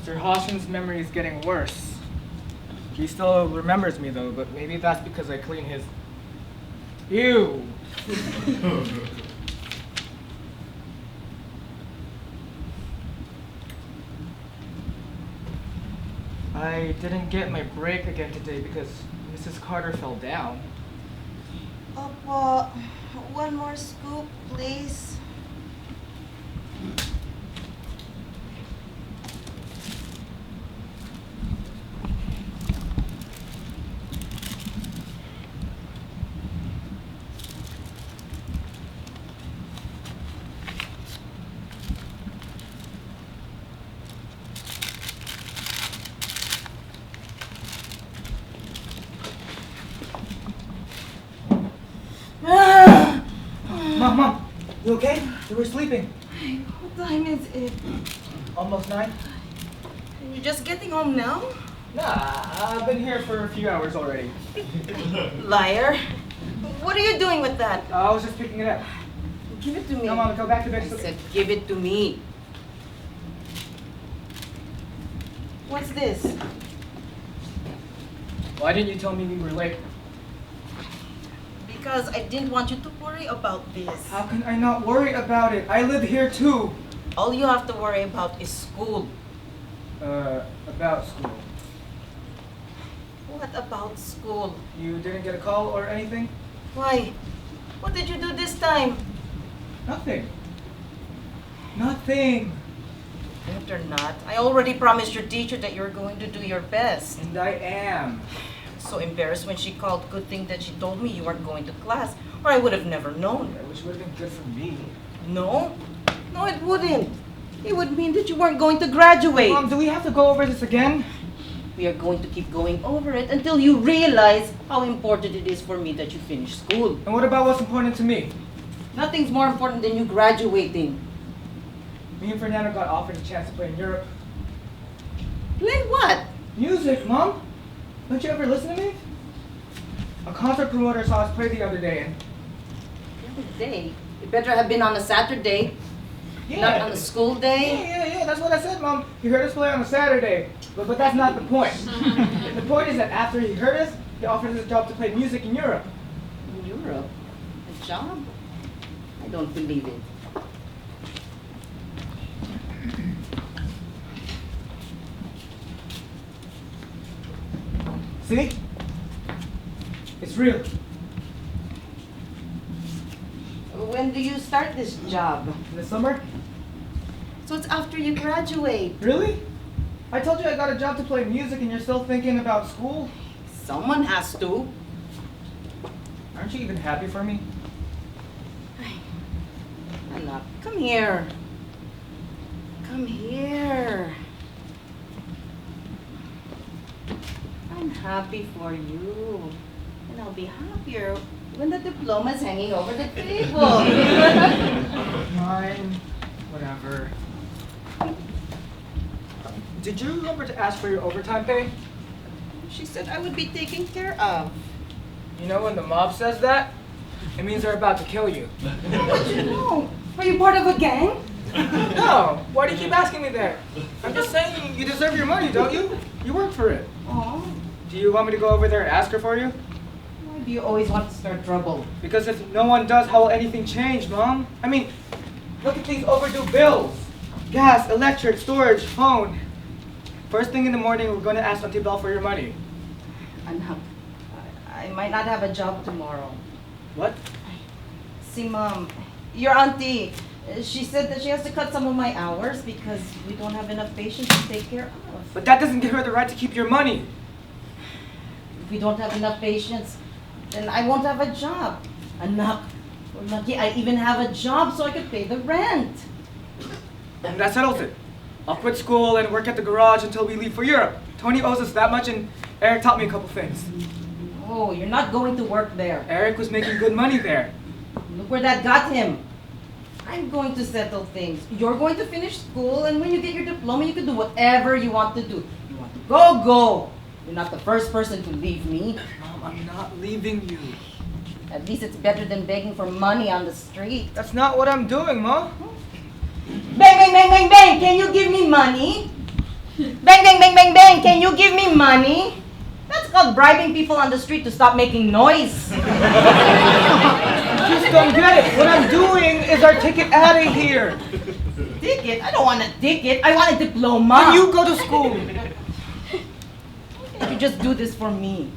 Mr. Hawson's memory is getting worse. He still remembers me though, but maybe that's because I clean his... Ew! I didn't get my break again today because Mrs. Carter fell down.
Opo, one more scoop, please.
we're sleeping.
What time is it?
Almost 9?
You're just getting home now?
Nah, I've been here for a few hours already.
Liar. What are you doing with that?
I was just picking it up.
Give it to me.
Come on, go back to bed.
I said, give it to me. What's this?
Why didn't you tell me we were late?
Because I didn't want you to worry about this.
How can I not worry about it? I live here too.
All you have to worry about is school.
About school.
What about school?
You didn't get a call or anything?
Why? What did you do this time?
Nothing. Nothing.
Better not. I already promised your teacher that you're going to do your best.
And I am.
So embarrassed when she called. Good thing that she told me you weren't going to class, or I would have never known.
Which would have been good for me.
No? No, it wouldn't. It would mean that you weren't going to graduate.
Mom, do we have to go over this again?
We are going to keep going over it until you realize how important it is for me that you finish school.
And what about what's important to me?
Nothing's more important than you graduating.
Me and Fernando got offered a chance to play in Europe.
Play what?
Music, Mom. Don't you ever listen to me? A concert promoter saw us play the other day and...
The other day? It better have been on a Saturday. Not on a school day.
Yeah, that's what I said, Mom. He heard us play on a Saturday. But that's not the point. The point is that after he heard us, he offered us a job to play music in Europe.
In Europe? A job? I don't believe it.
See? It's real.
When do you start this job?
In the summer?
So it's after you graduate.
Really? I told you I got a job to play music and you're still thinking about school?
Someone has to.
Aren't you even happy for me?
Anak, come here. Come here. I'm happy for you. And I'll be happier when the diploma's hanging over the table.
Fine. Whatever. Did you remember to ask for your overtime pay?
She said I would be taken care of.
You know when the mob says that, it means they're about to kill you.
How did you know? Are you part of a gang?
No. Why do you keep asking me that? I'm just saying you deserve your money, don't you? You work for it.
Oh,
Do you want me to go over there and ask her for you?
why do you always want to start trouble?
Because if no one does, how will anything change, Mom? I mean, look at these overdue bills. Gas, electric, storage, phone. First thing in the morning, we're going to ask Auntie Belle for your money.
Anak, I might not have a job tomorrow.
What?
See, Mom, your auntie, she said that she has to cut some of my hours because we don't have enough patients to take care of.
But that doesn't give her the right to keep your money.
If we don't have enough patients, then I won't have a job. Anak, we're lucky I even have a job so I could pay the rent.
And that settles it. I'll quit school and work at the garage until we leave for Europe. Tony owes us that much and Eric taught me a couple things.
Oh, you're not going to work there.
Eric was making good money there.
Look where that got him. I'm going to settle things. You're going to finish school, and when you get your diploma, you can do whatever you want to do. You want to go, go. You're not the first person to leave me.
Mom, I'm not leaving you.
At least it's better than begging for money on the street.
That's not what I'm doing, Mom.
Bang, bang, bang, bang, bang. Can you give me money? Bang, bang, bang, bang, bang. Can you give me money? That's called bribing people on the street to stop making noise.
Just don't get it. What I'm doing is our ticket out of here.
Ticket? I don't want a ticket. I want a diploma.
Can you go to school?
You just do this for me.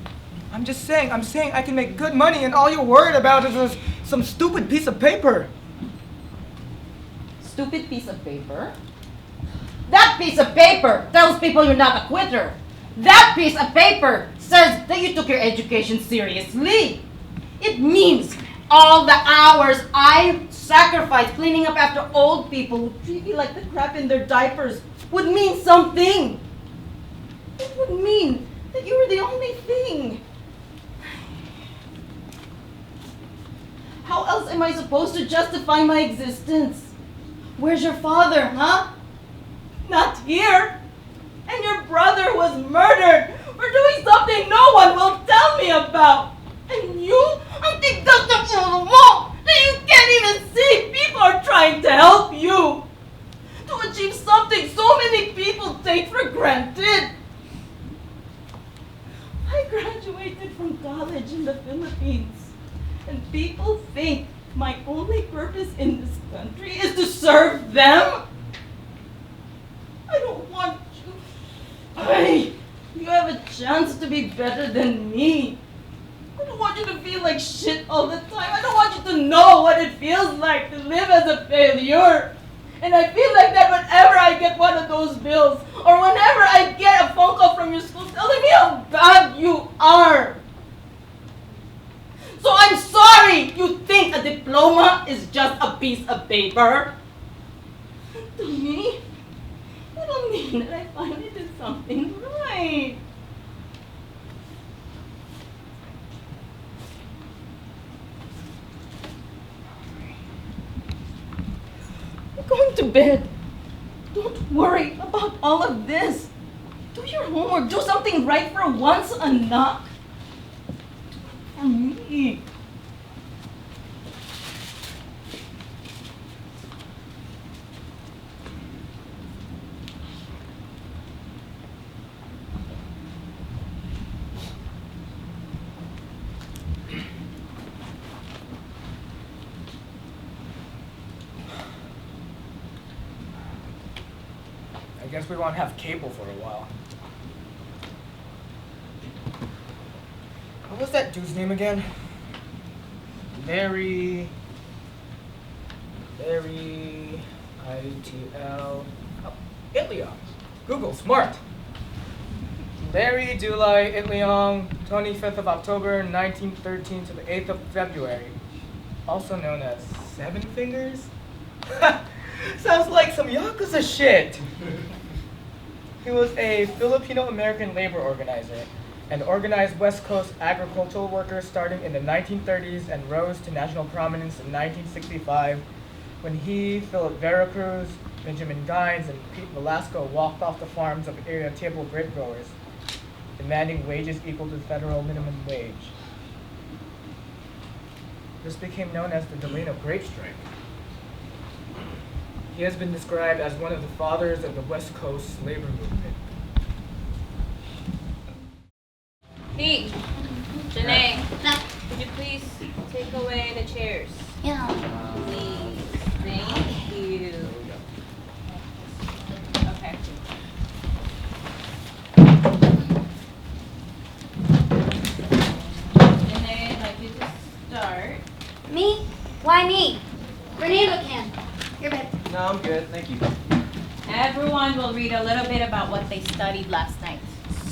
I'm saying I can make good money and all you're worried about is this, some stupid piece of paper.
Stupid piece of paper? That piece of paper tells people you're not a quitter. That piece of paper says that you took your education seriously. It means all the hours I sacrificed cleaning up after old people who treat me like the crap in their diapers would mean something. It would mean that you were the only thing. How else am I supposed to justify my existence? Where's your father, huh? Not here. And your brother was murdered for doing something no one will tell me about. And you, I think that's the wall that you can't even see. People are trying to help you to achieve something so many people take for granted. I graduated from college in the Philippines, and people think my only purpose in this country is to serve them. I don't want you. Hey, you have a chance to be better than me. I don't want you to feel like shit all the time. I don't want you to know what it feels like to live as a failure. And I feel like that whenever I get one of those bills, or whenever I get a phone call from your school telling me how bad you are. So I'm sorry you think a diploma is just a piece of paper. To me, it'll mean that I finally did something right. I'm going to bed. Don't worry about all of this. Do your homework. Do something right for once, anak. For me.
I guess we won't have cable for a while. What was that dude's name again? Larry ITL. Oh, Itliong. Google, smart. Larry Dulai Itliong, 25th of October, 1913 to the 8th of February. Also known as Seven Fingers? Sounds like some Yakuza shit. He was a Filipino-American labor organizer and organized West Coast agricultural workers starting in the 1930s and rose to national prominence in 1965 when he, Philip Veracruz, Benjamin Gines, and Pete Velasco walked off the farms of area table grape growers, demanding wages equal to the federal minimum wage. This became known as the Delano Grape Strike. He has been described as one of the fathers of the West Coast labor movement.
Pete, Janae, could you please take away the chairs?
Yeah.
Please. Thank you. Okay. Janae, I'd like you to start.
Me? Why me? Fernando can. You're better.
No, I'm good, thank you.
Everyone will read a little bit about what they studied last night.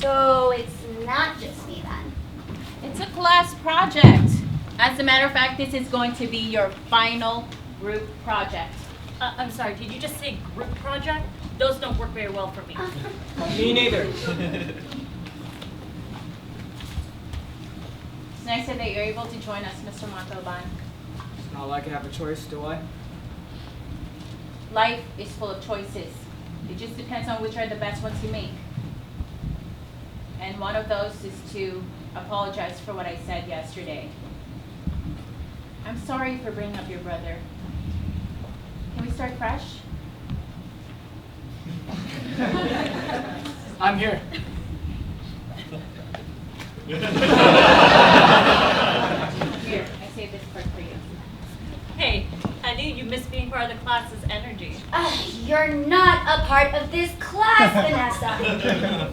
So it's not just me then.
It's a class project. As a matter of fact, this is going to be your final group project.
I'm sorry, did you just say group project? Those don't work very well for me.
Me neither.
It's nice that you're able to join us, Mr. Montalban.
It's not like I have a choice, do I?
Life is full of choices. It just depends on which are the best ones you make. And one of those is to apologize for what I said yesterday. I'm sorry for bringing up your brother. Can we start fresh?
I'm here.
Here, I saved this part for you.
Hey, I knew you missed being part of the class's energy.
You're not a part of this class, Vanessa.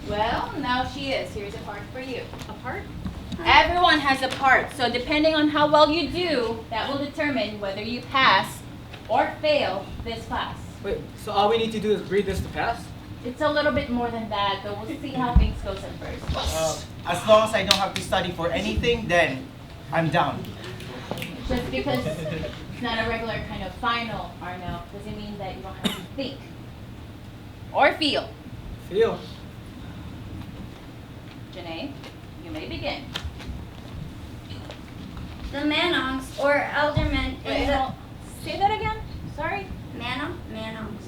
Well, now she is. Here's a part for you.
A part?
Everyone has a part, so depending on how well you do, that will determine whether you pass or fail this class.
Wait, so all we need to do is read this to pass?
It's a little bit more than that, but we'll see how things goes at first.
As long as I don't have to study for anything, then I'm down.
Just because it's not a regular kind of final, Arno, doesn't mean that you don't have to think or feel.
Feel.
Janae, you may begin.
The manongs, or aldermen,
Wait,
in the...
say that again? Sorry?
Manong? Manongs.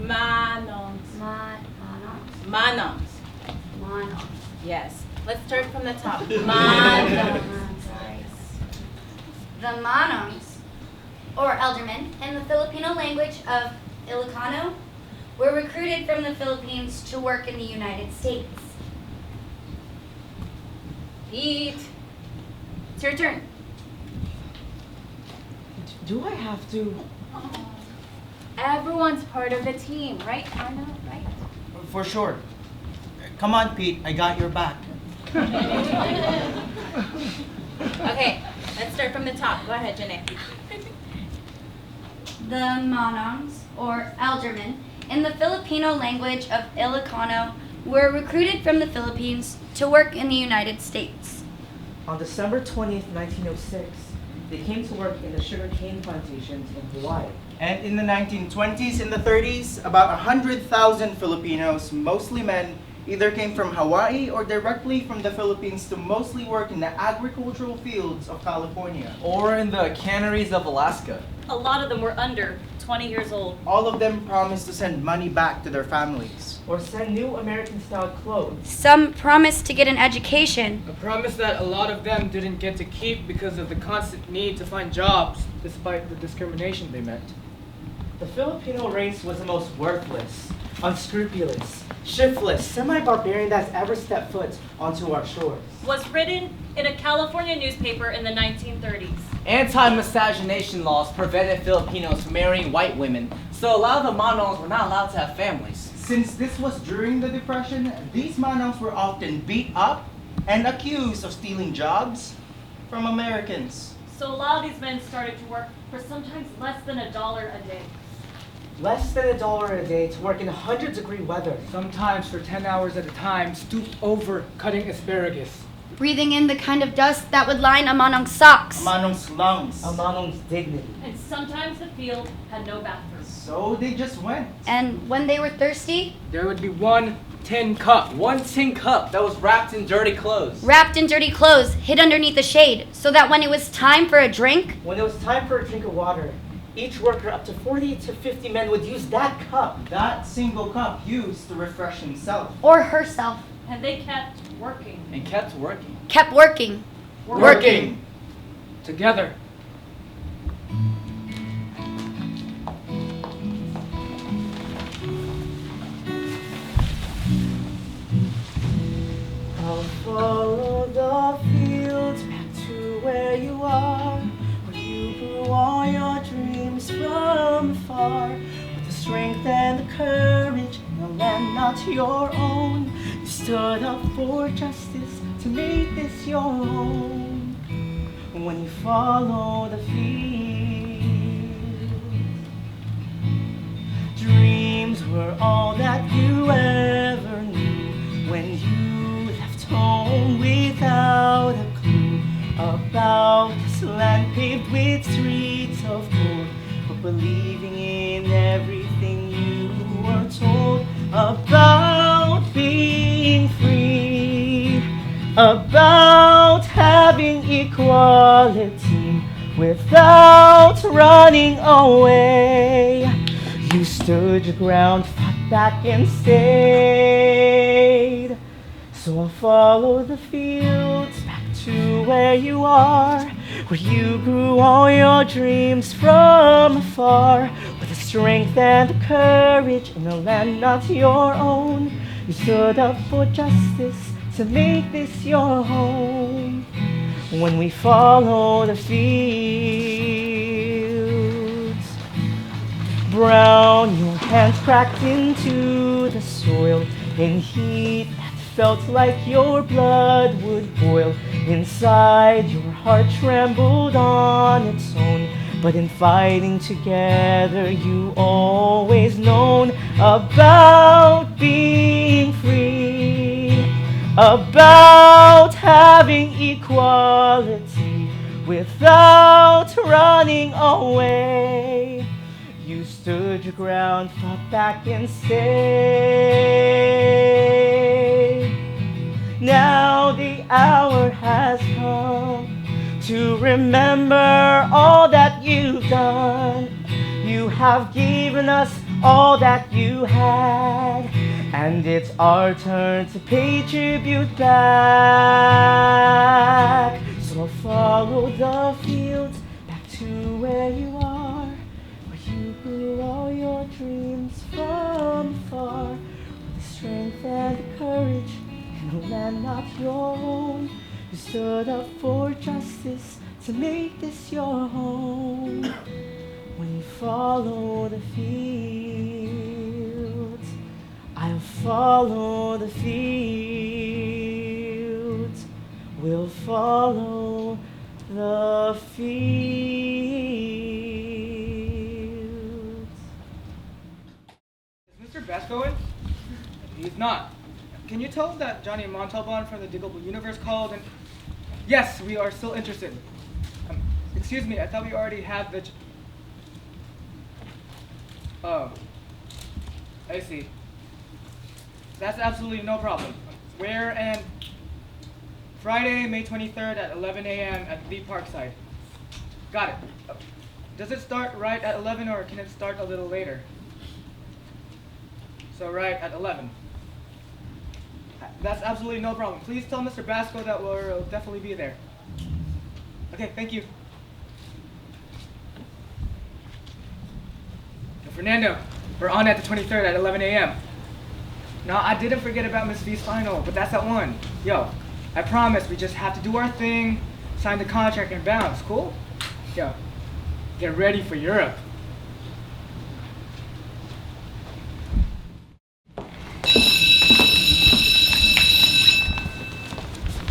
Manongs.
Manongs.
Manongs.
Manongs.
Yes. Let's start from the top.
Manongs.
Manongs.
The Manongs, or aldermen, in the Filipino language of Ilocano, were recruited from the Philippines to work in the United States.
Eat. It's your turn.
Do I have to?
Everyone's part of the team, right, Arno? Right?
For sure. Come on, Pete. I got your back.
Okay, let's start from the top. Go ahead, Janae.
The Manongs, or aldermen, in the Filipino language of Ilocano, were recruited from the Philippines to work in the United States.
On December 20th, 1906, they came to work in the sugarcane plantations in Hawaii.
And in the 1920s and the 30s, about 100,000 Filipinos, mostly men, either came from Hawaii or directly from the Philippines to mostly work in the agricultural fields of California.
Or in the canneries of Alaska.
A lot of them were under 20 years old.
All of them promised to send money back to their families.
Or send new American-style clothes.
Some promised to get an education.
A promise that a lot of them didn't get to keep because of the constant need to find jobs, despite the discrimination they met.
The Filipino race was the most worthless, unscrupulous, shiftless, semi-barbarian that's ever stepped foot onto our shores.
Was written in a California newspaper in the 1930s.
Anti-miscegenation laws prevented Filipinos from marrying white women, so a lot of the Manongs were not allowed to have families.
Since this was during the Depression, these Manongs were often beat up and accused of stealing jobs from Americans.
So a lot of these men started to work for sometimes less than $1 a day.
Less than $1 a day to work in 100-degree weather.
Sometimes for 10 hours at a time, stooped over cutting asparagus.
Breathing in the kind of dust that would line a Manong's socks.
Manong's lungs.
A Manong's dignity.
And sometimes the field had no bathrooms.
So they just went.
And when they were thirsty,
There would be one tin cup.
One tin cup that was wrapped in dirty clothes.
wrapped in dirty clothes, hid underneath the shade, so that when it was time for a drink,
When it was time for a drink of water, each worker, up to 40 to 50 men, would use that cup.
That single cup used to refresh himself.
or herself,
And they kept working.
And kept working.
kept working.
Working. Together.
I'll follow the fields back to where you are, where you grew all your dreams from afar. With the strength and the courage in a land not your own, you stood up for justice to make this your home. When you follow the field, dreams were all that you ever knew. When you left home without a clue about this land paved with streets of gold, but believing in everything you were told about being free, about having equality without running away. You stood your ground, fought back and stayed. So I'll follow the fields back to where you are, where you grew all your dreams from afar. With the strength and the courage in a land not your own, you stood up for justice to make this your home. When we follow the fields, brown, your hands cracked into the soil in heat that felt like your blood would boil. Inside, your heart trembled on its own, but in fighting together, you always known about being free, about having equality without running away. You stood your ground, fought back and stayed. Now the hour has come to remember all that you've done. You have given us all that you had, and it's our turn to pay tribute back. So follow the fields back to where you are, where you grew all your dreams from afar, with the strength and the courage in a land not your own. You stood up for justice to make this your home. When you follow the fields, I'll follow the fields. We'll follow the fields.
Is Mr. Best going? He's not. Can you tell him that Johnny Montalban from the Diggable Universe called and... Yes, we are still interested. Excuse me, I thought we already had the... Oh. I see. That's absolutely no problem. Where and... Friday, May 23rd at 11 a.m. at the Parkside. Got it. Does it start right at 11 or can it start a little later? So right at 11. That's absolutely no problem. Please tell Mr. Basco that we'll definitely be there. Okay, thank you. So Fernando, we're on at the 23rd at 11 a.m. No, I didn't forget about Miss V's final, but that's at 1. Yo, I promise we just have to do our thing, sign the contract and bounce, cool? Yo, get ready for Europe.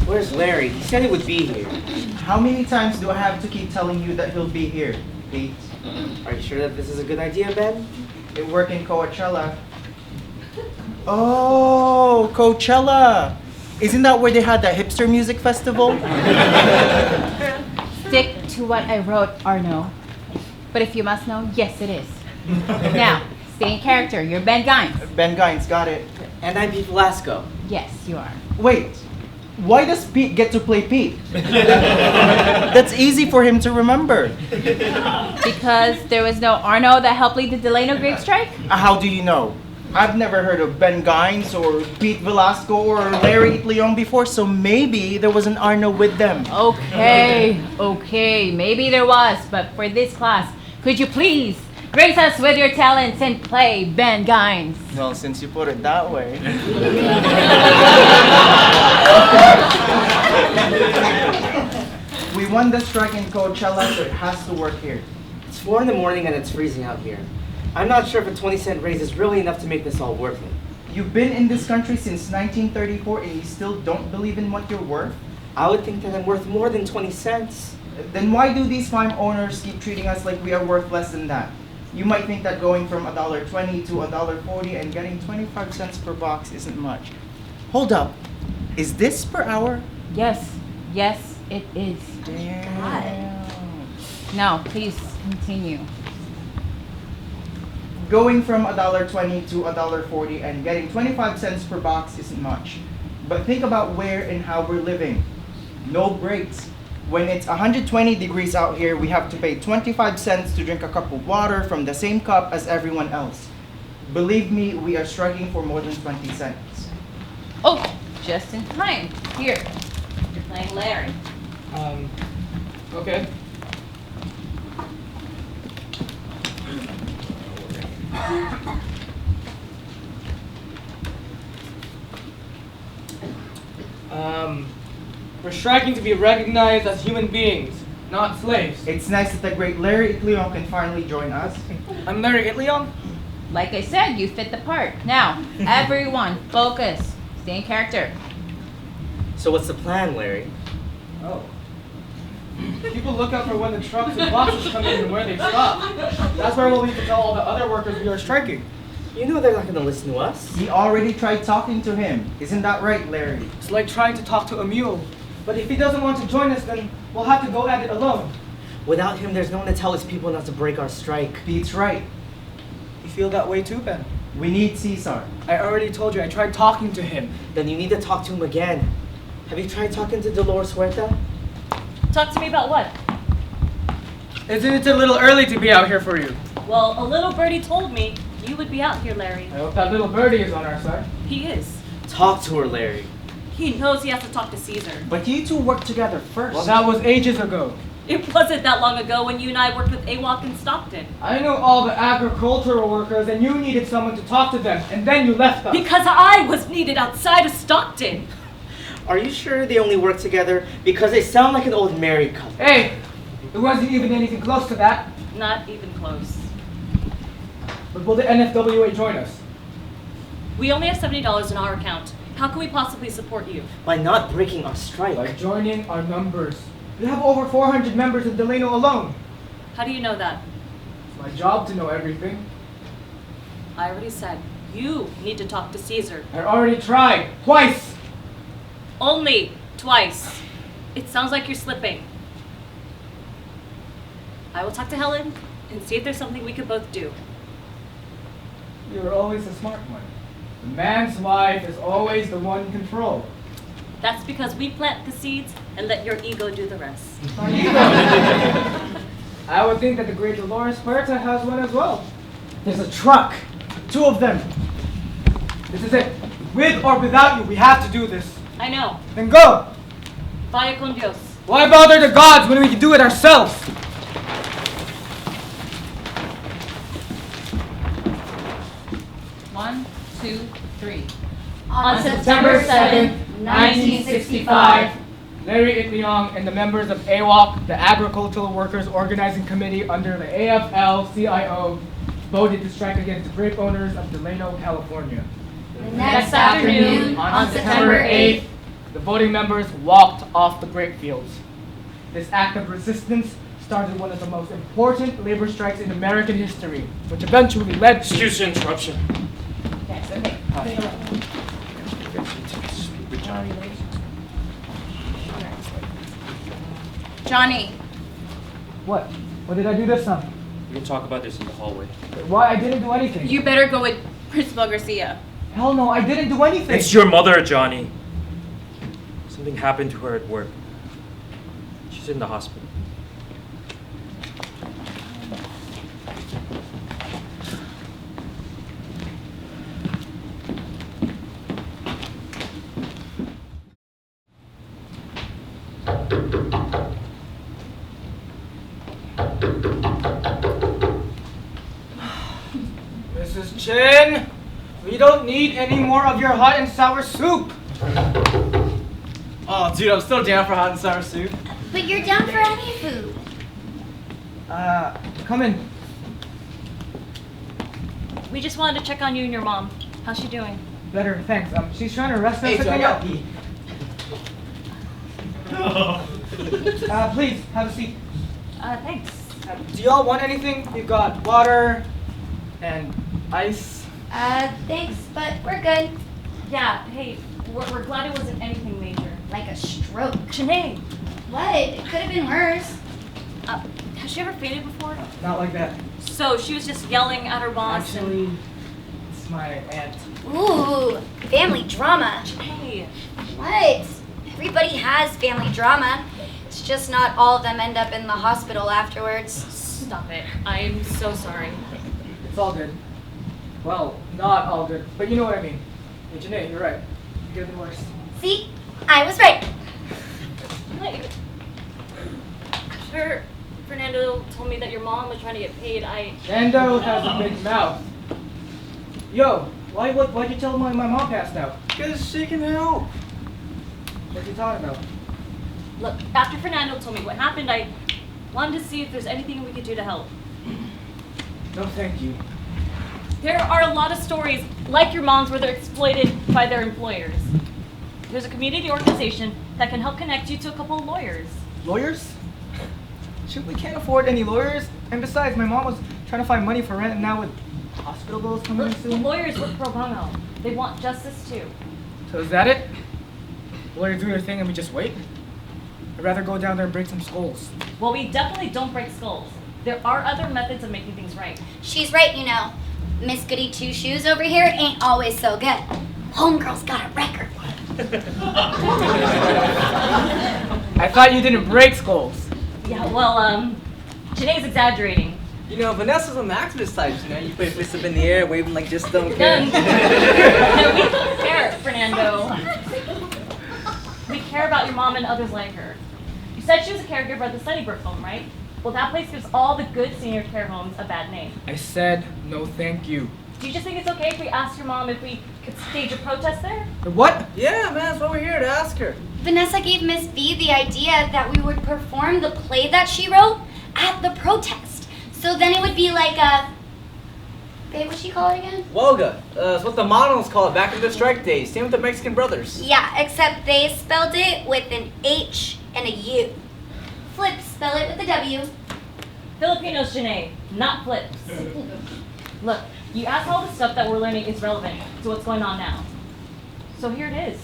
Where's Larry? He said he would be here.
How many times do I have to keep telling you that he'll be here, Pete?
Are you sure that this is a good idea, Ben?
It worked in Coachella. Oh, Coachella! Isn't that where they had that hipster music festival?
Stick to what I wrote, Arno. But if you must know, yes it is. Now, stay in character. You're Ben Gines.
Ben Gines, got it.
And I'm Pete Velasco.
Yes, you are.
Wait, why does Pete get to play Pete? That's easy for him to remember.
Because there was no Arno that helped lead the Delano grape strike?
How do you know? I've never heard of Ben Gines or Pete Velasco or Larry Leon before, so maybe there was an Arno with them.
Okay, maybe there was, but for this class, could you please grace us with your talents and play Ben Gines?
Well, since you put it that way. We won the strike in Coachella, so it has to work here.
It's 4 in the morning and it's freezing out here. I'm not sure if a 20-cent raise is really enough to make this all worth it.
You've been in this country since 1934 and you still don't believe in what you're worth?
I would think that I'm worth more than 20 cents.
Then why do these farm owners keep treating us like we are worth less than that? You might think that going from $1.20 to $1.40 and getting 25 cents per box isn't much. Hold up. Is this per hour?
Yes, it is.
Damn.
Now, please continue.
Going from $1.20 to $1.40 and getting 25 cents per box isn't much. But think about where and how we're living. No breaks. When it's 120 degrees out here, we have to pay 25 cents to drink a cup of water from the same cup as everyone else. Believe me, we are striking for more than 20 cents.
Oh, just in time. Here, you're playing Larry.
Okay. We're striking to be recognized as human beings, not slaves.
It's nice that the great Larry Leon can finally join us.
I'm Larry Itleon.
Like I said, you fit the part. Now, everyone, focus. Stay in character.
So what's the plan, Larry?
Oh. People look out for when the trucks and boxes come in and where they stop. That's where we'll need to tell all the other workers we are striking.
You know they're not going to listen to us.
We already tried talking to him. Isn't that right, Larry?
It's like trying to talk to a mule. But if he doesn't want to join us, then we'll have to go at it alone.
Without him, there's no one to tell his people not to break our strike.
Pete's right.
You feel that way too, Ben?
We need Cesar.
I already told you, I tried talking to him.
Then you need to talk to him again. Have you tried talking to Dolores Huerta?
Talk to me about what?
Isn't it a little early to be out here for you?
Well, a little birdie told me you would be out here, Larry.
I hope that little birdie is on our side.
He is.
Talk to her, Larry.
He knows he has to talk to Caesar.
But you two worked together first.
Well, that was ages ago.
It wasn't that long ago when you and I worked with AWOC in Stockton.
I knew all the agricultural workers and you needed someone to talk to them, and then you left us.
Because I was needed outside of Stockton.
Are you sure they only work together? Because they sound like an old married couple.
Hey, it wasn't even anything close to that.
Not even close.
But will the NFWA join us?
We only have $70 in our account. How can we possibly support you?
By not breaking our strike.
By joining our numbers. We have over 400 members in Delano alone.
How do you know that?
It's my job to know everything.
I already said, you need to talk to Caesar.
I already tried. Twice!
Only twice. It sounds like you're slipping. I will talk to Helen and see if there's something we could both do.
You're always a smart one. The man's wife is always the one in control.
That's because we plant the seeds and let your ego do the rest.
I would think that the great Dolores Puerta has one as well.
There's a truck. 2 of them.
This is it. With or without you, we have to do this.
I know.
Then go!
Vaya con Dios.
Why bother the gods when we can do it ourselves?
One, two, three.
On
September 7th, 1965, Larry Itliong and the members of AWOC, the Agricultural Workers Organizing Committee under the AFL-CIO, voted to strike against the grape owners of Delano, California.
The next afternoon,
on September 8th, the voting members walked off the grape fields. This act of resistance started one of the most important labor strikes in American history, which eventually led to...
Excuse the interruption.
Yes, okay. Johnny,
What? What did I do this time?
We can talk about this in the hallway.
Why? I didn't do anything.
you better go with Principal Garcia.
Hell no, I didn't do anything.
It's your mother, Johnny. Something happened to her at work. She's in the hospital.
Mrs. Chen, we don't need any more of your hot and sour soup.
Oh, dude, I'm still down for hot and sour soup.
But you're down for any food.
Come in.
We just wanted to check on you and your mom. How's she doing?
Better, thanks. She's trying to rest us.
Hey, dude, I got pee.
Please, have a seat.
Thanks.
Do y'all want anything? You got water and ice.
Thanks, but we're good.
Yeah, hey, we're glad it wasn't anything major.
Like a stroke.
Janae,
What? It could have been worse.
has she ever fainted before?
Not like that.
So she was just yelling at her boss.
Actually, it's my aunt.
Ooh, family drama.
Hey,
What? Everybody has family drama. It's just not all of them end up in the hospital afterwards.
stop it. I am so sorry.
It's all good. Well, not all good, but you know what I mean. Hey, Janae, you're right. It could have been worse.
See? I was right.
Like, after Fernando told me that your mom was trying to get paid,
Fernando has a big mouth. Yo, why'd you tell my mom passed out?
Because she can help.
What you talking about?
Look, after Fernando told me what happened, I wanted to see if there's anything we could do to help.
No, thank you.
There are a lot of stories like your mom's where they're exploited by their employers. There's a community organization that can help connect you to a couple of lawyers.
Lawyers? Shoot, we can't afford any lawyers. And besides, my mom was trying to find money for rent, and now with hospital bills coming in
The
soon.
lawyers work pro bono. They want justice too.
So is that it? Lawyers do their thing and we just wait? I'd rather go down there and break some skulls.
Well, we definitely don't break skulls. There are other methods of making things right.
She's right, you know. Miss Goody Two Shoes over here ain't always so good. Homegirl's got a record.
I thought you didn't break skulls.
Yeah, well, Janae's exaggerating.
You know, Vanessa's a Maximus type, you know? You put your fist up in the air, waving like just don't
Done.
care.
No, we care, Fernando. We care about your mom and others like her. You said she was a caregiver at the Sunnybrook home, right? Well, that place gives all the good senior care homes a bad name.
I said no thank you.
Do you just think it's okay if we ask your mom if we could stage a protest there?
What?
Yeah, man, that's why we're here, to ask her.
Vanessa gave Miss V the idea that we would perform the play that she wrote at the protest. So then it would be like a... Babe, what'd she call it again?
WELGA. That's what the Monos called it back in the strike days. Same with the Mexican brothers.
Yeah, except they spelled it with an H and a U. Flips spell it with a W.
Filipinos, Janae, not flips. Look, you asked all the stuff that we're learning is relevant to what's going on now. So here it is.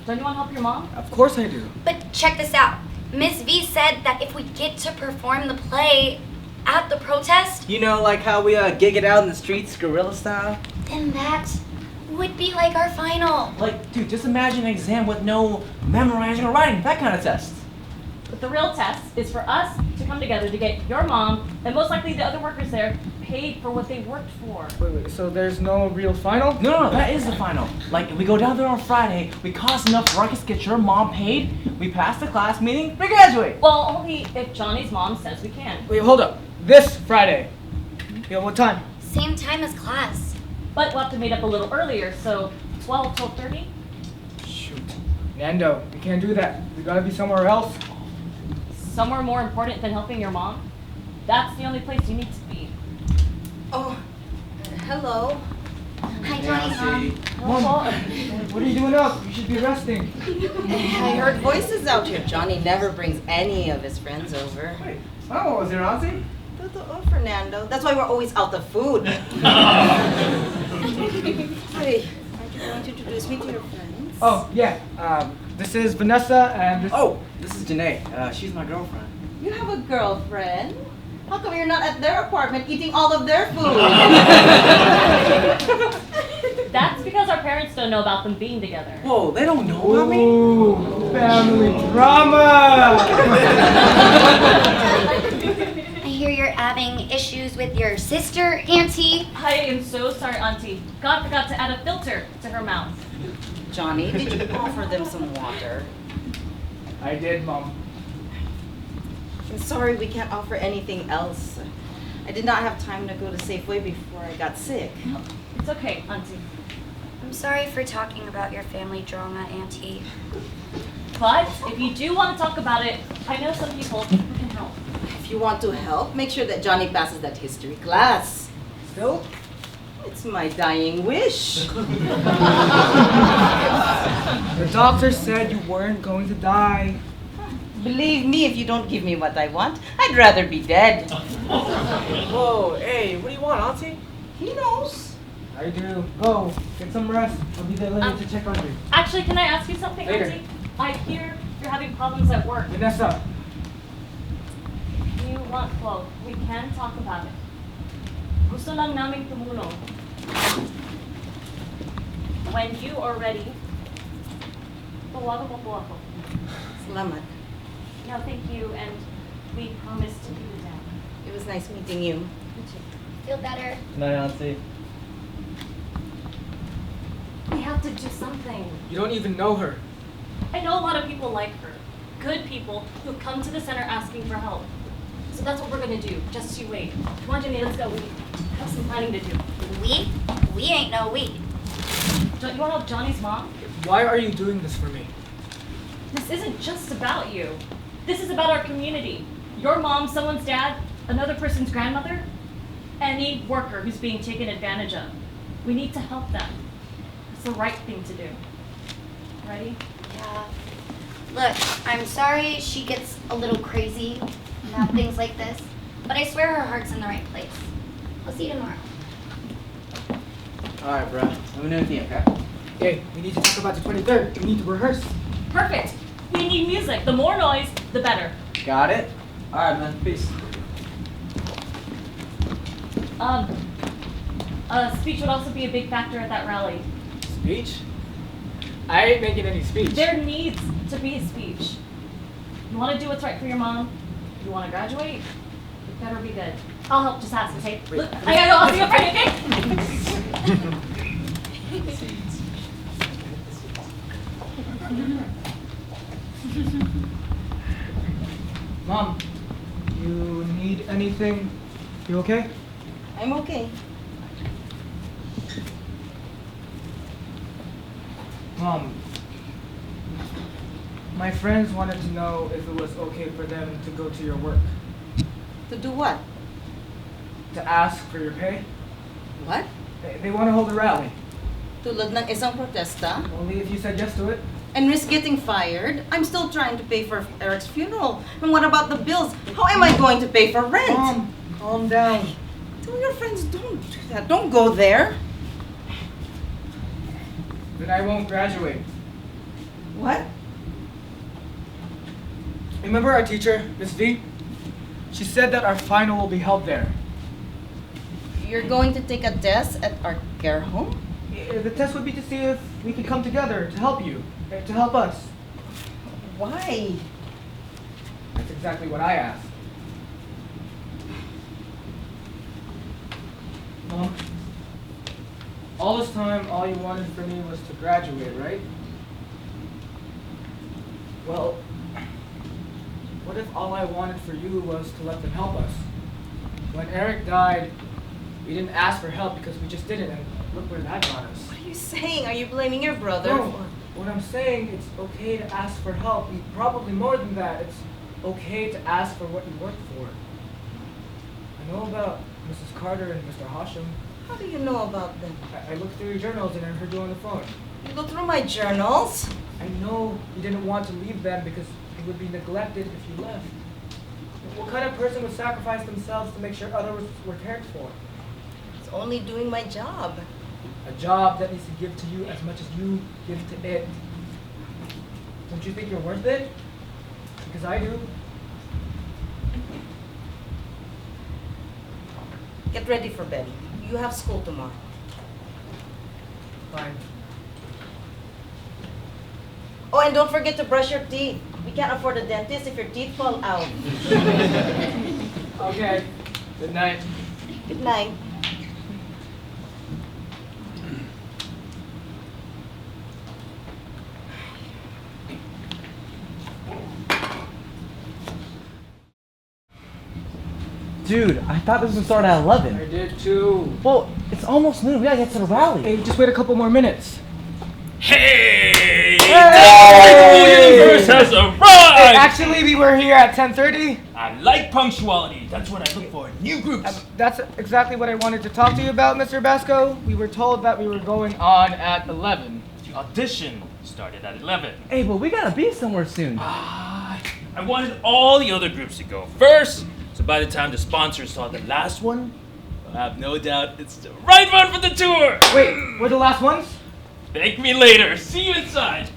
Don't you want to help your mom?
Of course I do.
But check this out. Miss V said that if we get to perform the play at the protest,
You know, like how we gig it out in the streets, guerrilla style?
then that would be like our final.
Like, dude, just imagine an exam with no memorizing or writing, that kind of test.
But the real test is for us to come together to get your mom, and most likely the other workers there, paid for what they worked for.
Wait, so there's no real final?
No, that is the final. Like, if we go down there on Friday, we cost enough ruckus to get your mom paid, we pass the class meeting, we graduate.
Well, only if Johnny's mom says we can.
Wait, hold up. This Friday. Yeah, what time?
Same time as class.
But we'll have to meet up a little earlier, so 12, 12:30?
Shoot. Nando, we can't do that. We gotta be somewhere else.
Somewhere more important than helping your mom? That's the only place you need to be.
Oh, hello.
Hi, Johnny's mom.
Mom, what are you doing up? You should be resting.
I heard voices out here. Johnny never brings any of his friends over.
Wait, oh, was there Auntie?
Oh, Fernando. That's why we're always out of food. Hey, aren't you going to introduce me to your friends?
Oh, yeah. This is Vanessa and this...
Oh, this is Janae. She's my girlfriend.
You have a girlfriend? How come you're not at their apartment eating all of their food?
That's because our parents don't know about them being together.
Whoa, they don't know about me?
Ooh, family drama!
I hear you're having issues with your sister, Auntie.
I am so sorry, Auntie. God forgot to add a filter to her mouth.
Johnny, did you offer them some water?
I did, Mom.
I'm sorry we can't offer anything else. I did not have time to go to Safeway before I got sick.
It's okay, Auntie.
I'm sorry for talking about your family drama, Auntie.
But if you do want to talk about it, I know some people who can help.
If you want to help, make sure that Johnny passes that history class.
Still?
It's my dying wish.
The doctor said you weren't going to die.
Believe me, if you don't give me what I want, I'd rather be dead.
Whoa, hey, what do you want, Auntie?
He knows.
I do. Go, get some rest. I'll be there later to check on you.
Actually, can I ask you something,
Later.
Auntie? I hear you're having problems at work.
Vanessa,
If you want quote, we can talk about it. Gusto lang naming tumulong. When you are ready, tawagan mo po ako.
Salamat.
No, thank you, and we promise to keep it down.
It was nice meeting you.
You too.
Feel better?
Night, Auntie.
We have to do something.
you don't even know her.
I know a lot of people like her. Good people who come to the center asking for help. So that's what we're gonna do. Just you wait. Come on, Jimmy, let's go. We have some planning to do.
We? We ain't no we.
Don't you want to help Johnny's mom?
Why are you doing this for me?
This isn't just about you. This is about our community. Your mom, someone's dad, another person's grandmother, any worker who's being taken advantage of. We need to help them. It's the right thing to do. Ready?
Yeah. Look, I'm sorry she gets a little crazy about things like this, but I swear her heart's in the right place. I'll see you tomorrow.
Alright, bro. Let me know anything, okay?
Hey, we need to talk about the 23rd. We need to rehearse.
Perfect. We need music. The more noise, the better.
Got it? Alright, man. Peace.
A speech would also be a big factor at that rally.
Speech? I ain't making any speech.
There needs to be a speech. You want to do what's right for your mom? You want to graduate? It better be good. I'll help just ask, okay? Look, I gotta go. I'll see you Friday, okay?
Mom, you need anything? You okay?
I'm okay.
Mom, my friends wanted to know if it was okay for them to go to your work.
To do what?
To ask for your pay.
What?
They want to hold a rally.
Tulad ng isang protesta?
Only if you said yes to it.
And risk getting fired? I'm still trying to pay for Eric's funeral. And what about the bills? How am I going to pay for rent?
Mom, calm down.
Tell your friends don't do that. Don't go there.
Then I won't graduate.
What?
Remember our teacher, Miss V? She said that our final will be held there.
You're going to take a test at our care home?
The test would be to see if we could come together to help you, to help us.
Why?
That's exactly what I asked. Mom, all this time, all you wanted for me was to graduate, right? Well, what if all I wanted for you was to let them help us? When Eric died, we didn't ask for help because we just didn't, and look where that got us.
What are you saying? Are you blaming your brother?
No, what I'm saying, it's okay to ask for help. Probably more than that. It's okay to ask for what you work for. I know about Mrs. Carter and Mr. Hashem.
How do you know about them?
I looked through your journals and I heard you on the phone.
You go through my journals?
I know you didn't want to leave them because you would be neglected if you left. What kind of person would sacrifice themselves to make sure others were cared for?
It's only doing my job.
A job that needs to give to you as much as you give to it. Don't you think you're worth it? Because I do.
Get ready for bed. You have school tomorrow.
Fine.
Oh, and don't forget to brush your teeth. We can't afford a dentist if your teeth fall out.
Okay. Good night.
Good night.
Dude, I thought this would start at 11.
I did too.
Well, it's almost noon. We gotta get to the rally.
Hey, just wait a couple more minutes.
Hey!
Hey!
The universe has arrived!
Hey, actually, we were here at 10:30.
I like punctuality. That's what I look for in new groups.
That's exactly what I wanted to talk to you about, Mr. Basco. We were told that we were going on at 11.
The audition started at 11.
Hey, but we gotta be somewhere soon.
I wanted all the other groups to go first, so by the time the sponsors saw the last one, I have no doubt it's the right one for the tour.
Wait, we're the last ones?
Thank me later. See you inside.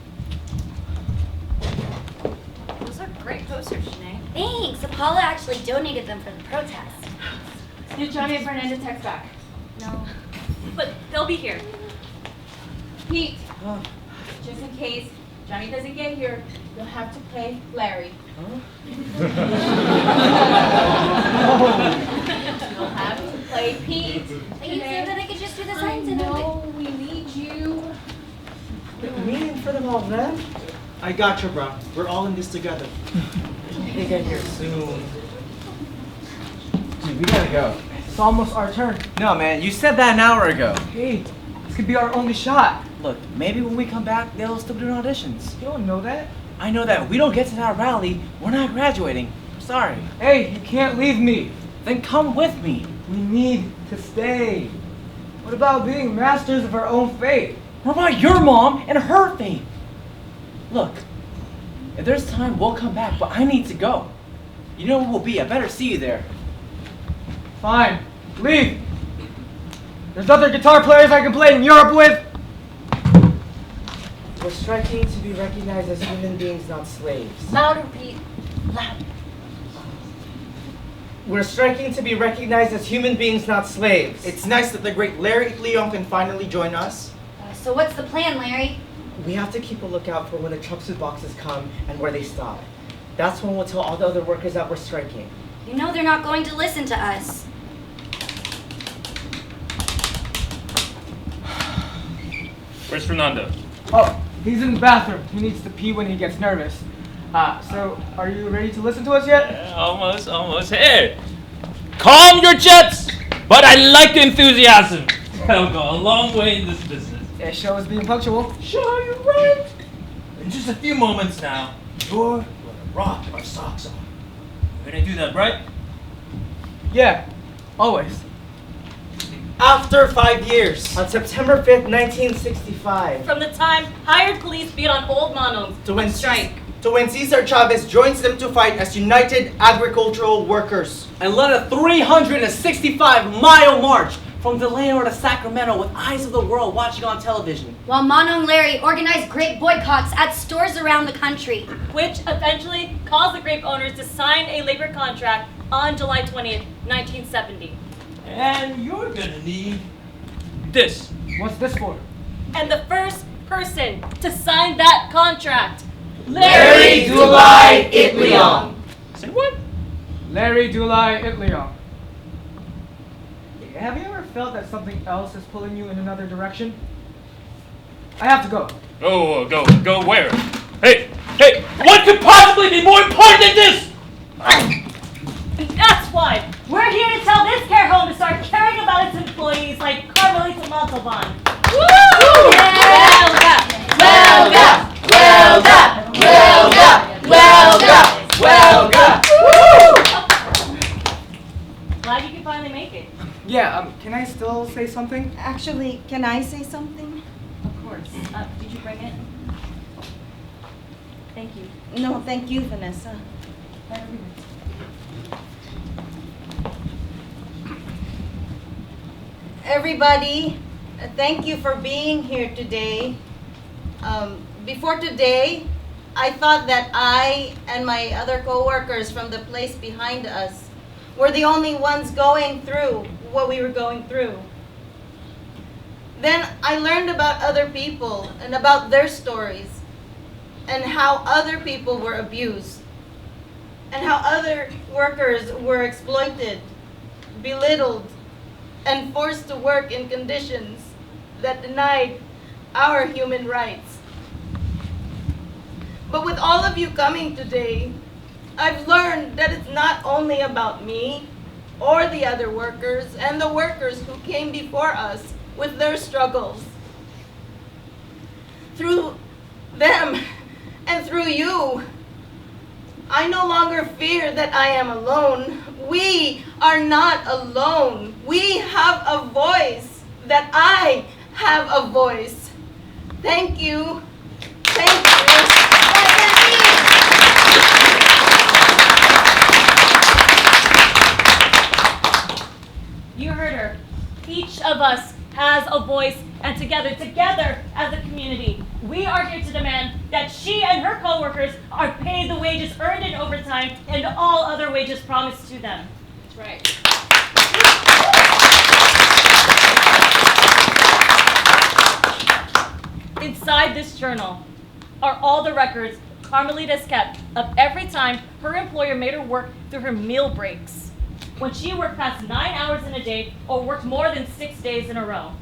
Those are great posters, Janae.
Thanks. Apollo actually donated them for the protest.
Did Johnny and Fernando text back?
No.
But they'll be here.
Pete, just in case Johnny doesn't get here, you'll have to play Larry. You'll have to play Pete.
But you said that I could just do the signs and
No, we need you.
Me in front of all them?
I got you, bro. We're all in this together.
They get here soon.
Dude, we gotta go.
It's almost our turn.
No, man, you said that an hour ago.
Hey, this could be our only shot.
Look, maybe when we come back, they'll still be doing auditions.
You don't know that.
I know that if we don't get to that rally, we're not graduating. I'm sorry.
Hey, you can't leave me.
Then come with me.
We need to stay. What about being masters of our own fate?
What about your mom and her fate? Look, if there's time, we'll come back, but I need to go. You know where we'll be. I better see you there.
Fine, leave. There's other guitar players I can play in Europe with.
We're striking to be recognized as human beings, not slaves.
Louder, Pete. Loud.
We're striking to be recognized as human beings, not slaves.
It's nice that the great Larry Cleon can finally join us.
So what's the plan, Larry?
We have to keep a lookout for when the trucks with boxes come and where they stop. That's when we'll tell all the other workers that we're striking.
You know they're not going to listen to us.
Where's Fernando?
Oh, he's in the bathroom. He needs to pee when he gets nervous. So are you ready to listen to us yet?
Almost. Hey! Calm your jets! But I like the enthusiasm. That'll go a long way in this business.
Yeah, show us being punctual.
Sure, you're right. In just a few moments now, you're gonna rock our socks off. You're gonna do that, right?
Yeah, always.
After 5 years, on September 5th, 1965,
From the time hired police beat on old monos
To
on
when
strike.
To when Cesar Chavez joins them to fight as United Agricultural Workers.
And led a 365-mile march from Delano to Sacramento with eyes of the world watching on television.
While Monong Larry organized grape boycotts at stores around the country.
Which eventually caused the grape owners to sign a labor contract on July 20th, 1970.
And you're gonna need this.
What's this for?
And the first person to sign that contract,
Larry Dulai Itliong.
Say what?
Larry Dulai Itliong. Have you ever felt that something else is pulling you in another direction? I have to go.
Go where? Hey! What could possibly be more important than this?
And that's why we're here to tell this care home to start caring about its employees like Carmelita Montalban. Woo!
Welga! Welga!
Glad you can finally make it.
Yeah, can I still say something?
Actually, can I say something?
Of course. Did you bring it? Thank you.
No, thank you, Vanessa. Everybody, thank you for being here today. Before today, I thought that I and my other co-workers from the place behind us were the only ones going through what we were going through. Then I learned about other people and about their stories and how other people were abused and how other workers were exploited, belittled, and forced to work in conditions that denied our human rights. But with all of you coming today, I've learned that it's not only about me or the other workers and the workers who came before us with their struggles. Through them and through you, I no longer fear that I am alone. We are not alone. We have a voice, that I have a voice. Thank you. Thank you.
You heard her. Each of us has a voice, and together as a community, we are here to demand that she and her co-workers are paid the wages earned in overtime and all other wages promised to them. That's right. Inside this journal are all the records Carmelita's kept of every time her employer made her work through her meal breaks, when she worked past 9 hours in a day or worked more than 6 days in a row.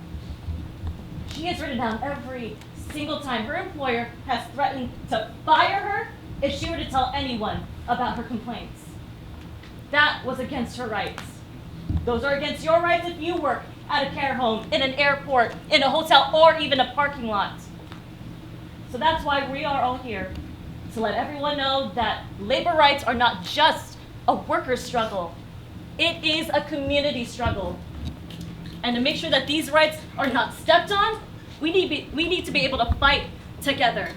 She has written down every single time her employer has threatened to fire her if she were to tell anyone about her complaints. That was against her rights. Those are against your rights if you work at a care home, in an airport, in a hotel, or even a parking lot. So that's why we are all here, to let everyone know that labor rights are not just a worker struggle. It is a community struggle. And to make sure that these rights are not stepped on, we need to be able to fight together.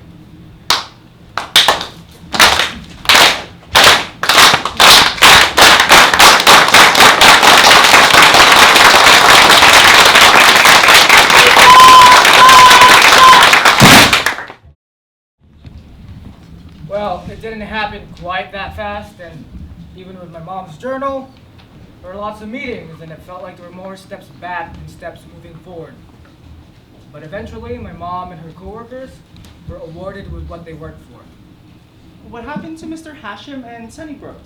Well, it didn't happen quite that fast, and even with my mom's journal, there were lots of meetings, and it felt like there were more steps back than steps moving forward. But eventually, my mom and her coworkers were awarded with what they worked for.
What happened to Mr. Hashem and Sunnybrook?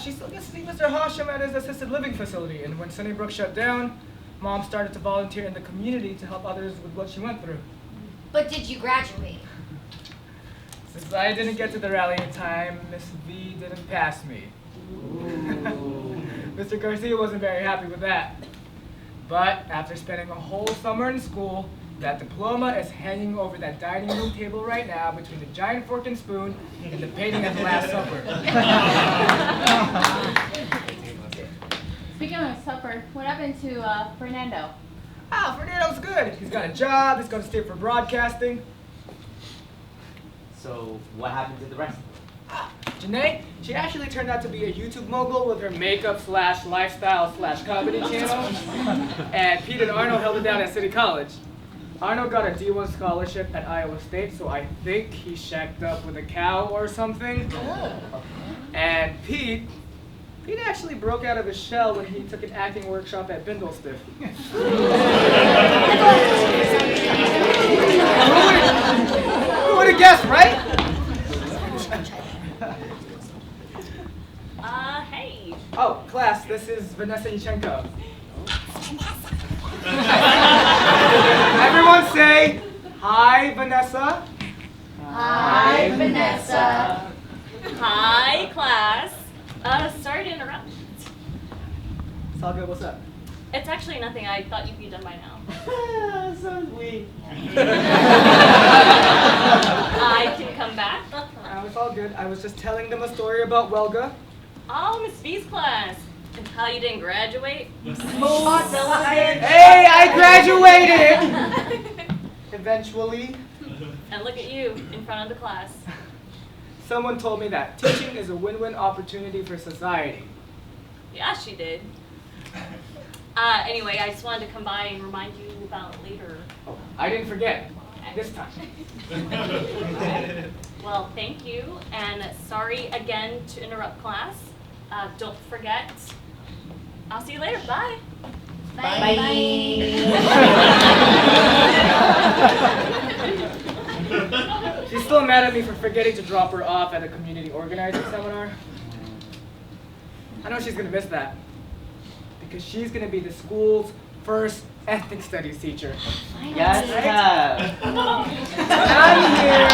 She still gets to see Mr. Hashem at his assisted living facility, and when Sunnybrook shut down, Mom started to volunteer in the community to help others with what she went through.
But did you graduate?
Since I didn't get to the rally in time, Miss V didn't pass me. Mr. Garcia wasn't very happy with that. But after spending a whole summer in school, that diploma is hanging over that dining room table right now between the giant fork and spoon and the painting at the Last Supper.
Speaking of supper, what happened to Fernando?
Ah, Fernando's good. He's got a job, he's going to stay for broadcasting.
So, what happened to the rest of them?
Janae, she actually turned out to be a YouTube mogul with her makeup/lifestyle/comedy channel. And Pete and Arno held it down at City College. Arno got a D1 scholarship at Iowa State, so I think he shacked up with a cow or something. And Pete actually broke out of his shell when he took an acting workshop at Bindlestiff. Who would have guessed, right?
Hey.
Oh, class, this is Vanessa Yuchengco. Everyone say, hi, Vanessa.
Hi, Vanessa.
Hi, class. Sorry to interrupt.
It's all good, what's up?
It's actually nothing. I thought you'd be done by now.
So sweet.
I can come back.
It's all good. I was just telling them a story about WELGA.
Oh, Miss V's class. And how you didn't graduate?
Hey, I graduated! Eventually.
And look at you in front of the class.
Someone told me that teaching is a win-win opportunity for society.
Yeah, she did. Anyway, I just wanted to come by and remind you about later.
Oh, I didn't forget. This time.
Well, thank you, and sorry again to interrupt class. Don't forget. I'll see you later. Bye.
Bye.
She's still mad at me for forgetting to drop her off at a community organizing seminar. I know she's gonna miss that. Because she's gonna be the school's first ethnic studies teacher.
Yes,
And I'm here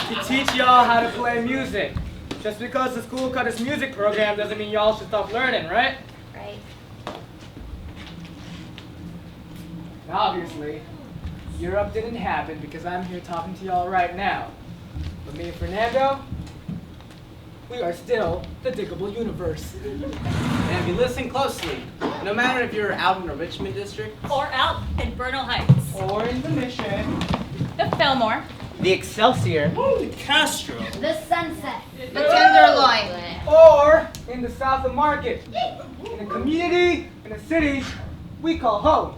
to teach y'all how to play music. Just because the school cut its music program doesn't mean y'all should stop learning, right?
Right.
And obviously, Europe didn't happen because I'm here talking to y'all right now. But me and Fernando, we are still the Diggable Universe.
And if you listen closely, no matter if you're out in the Richmond district,
Or out in Bernal Heights.
Or in the Mission,
The Fillmore.
The Excelsior.
Castro.
The sunset.
The tenderloin.
or in the South of Market, in a community, in a city we call home.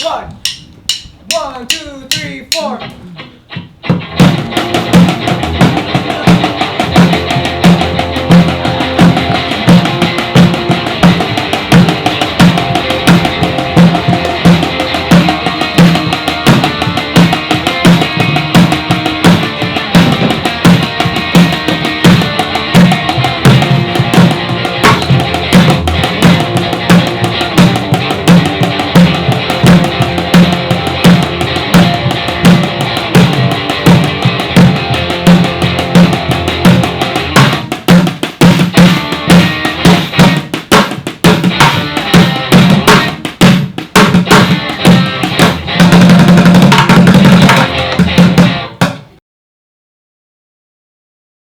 1, 2, 3, 4.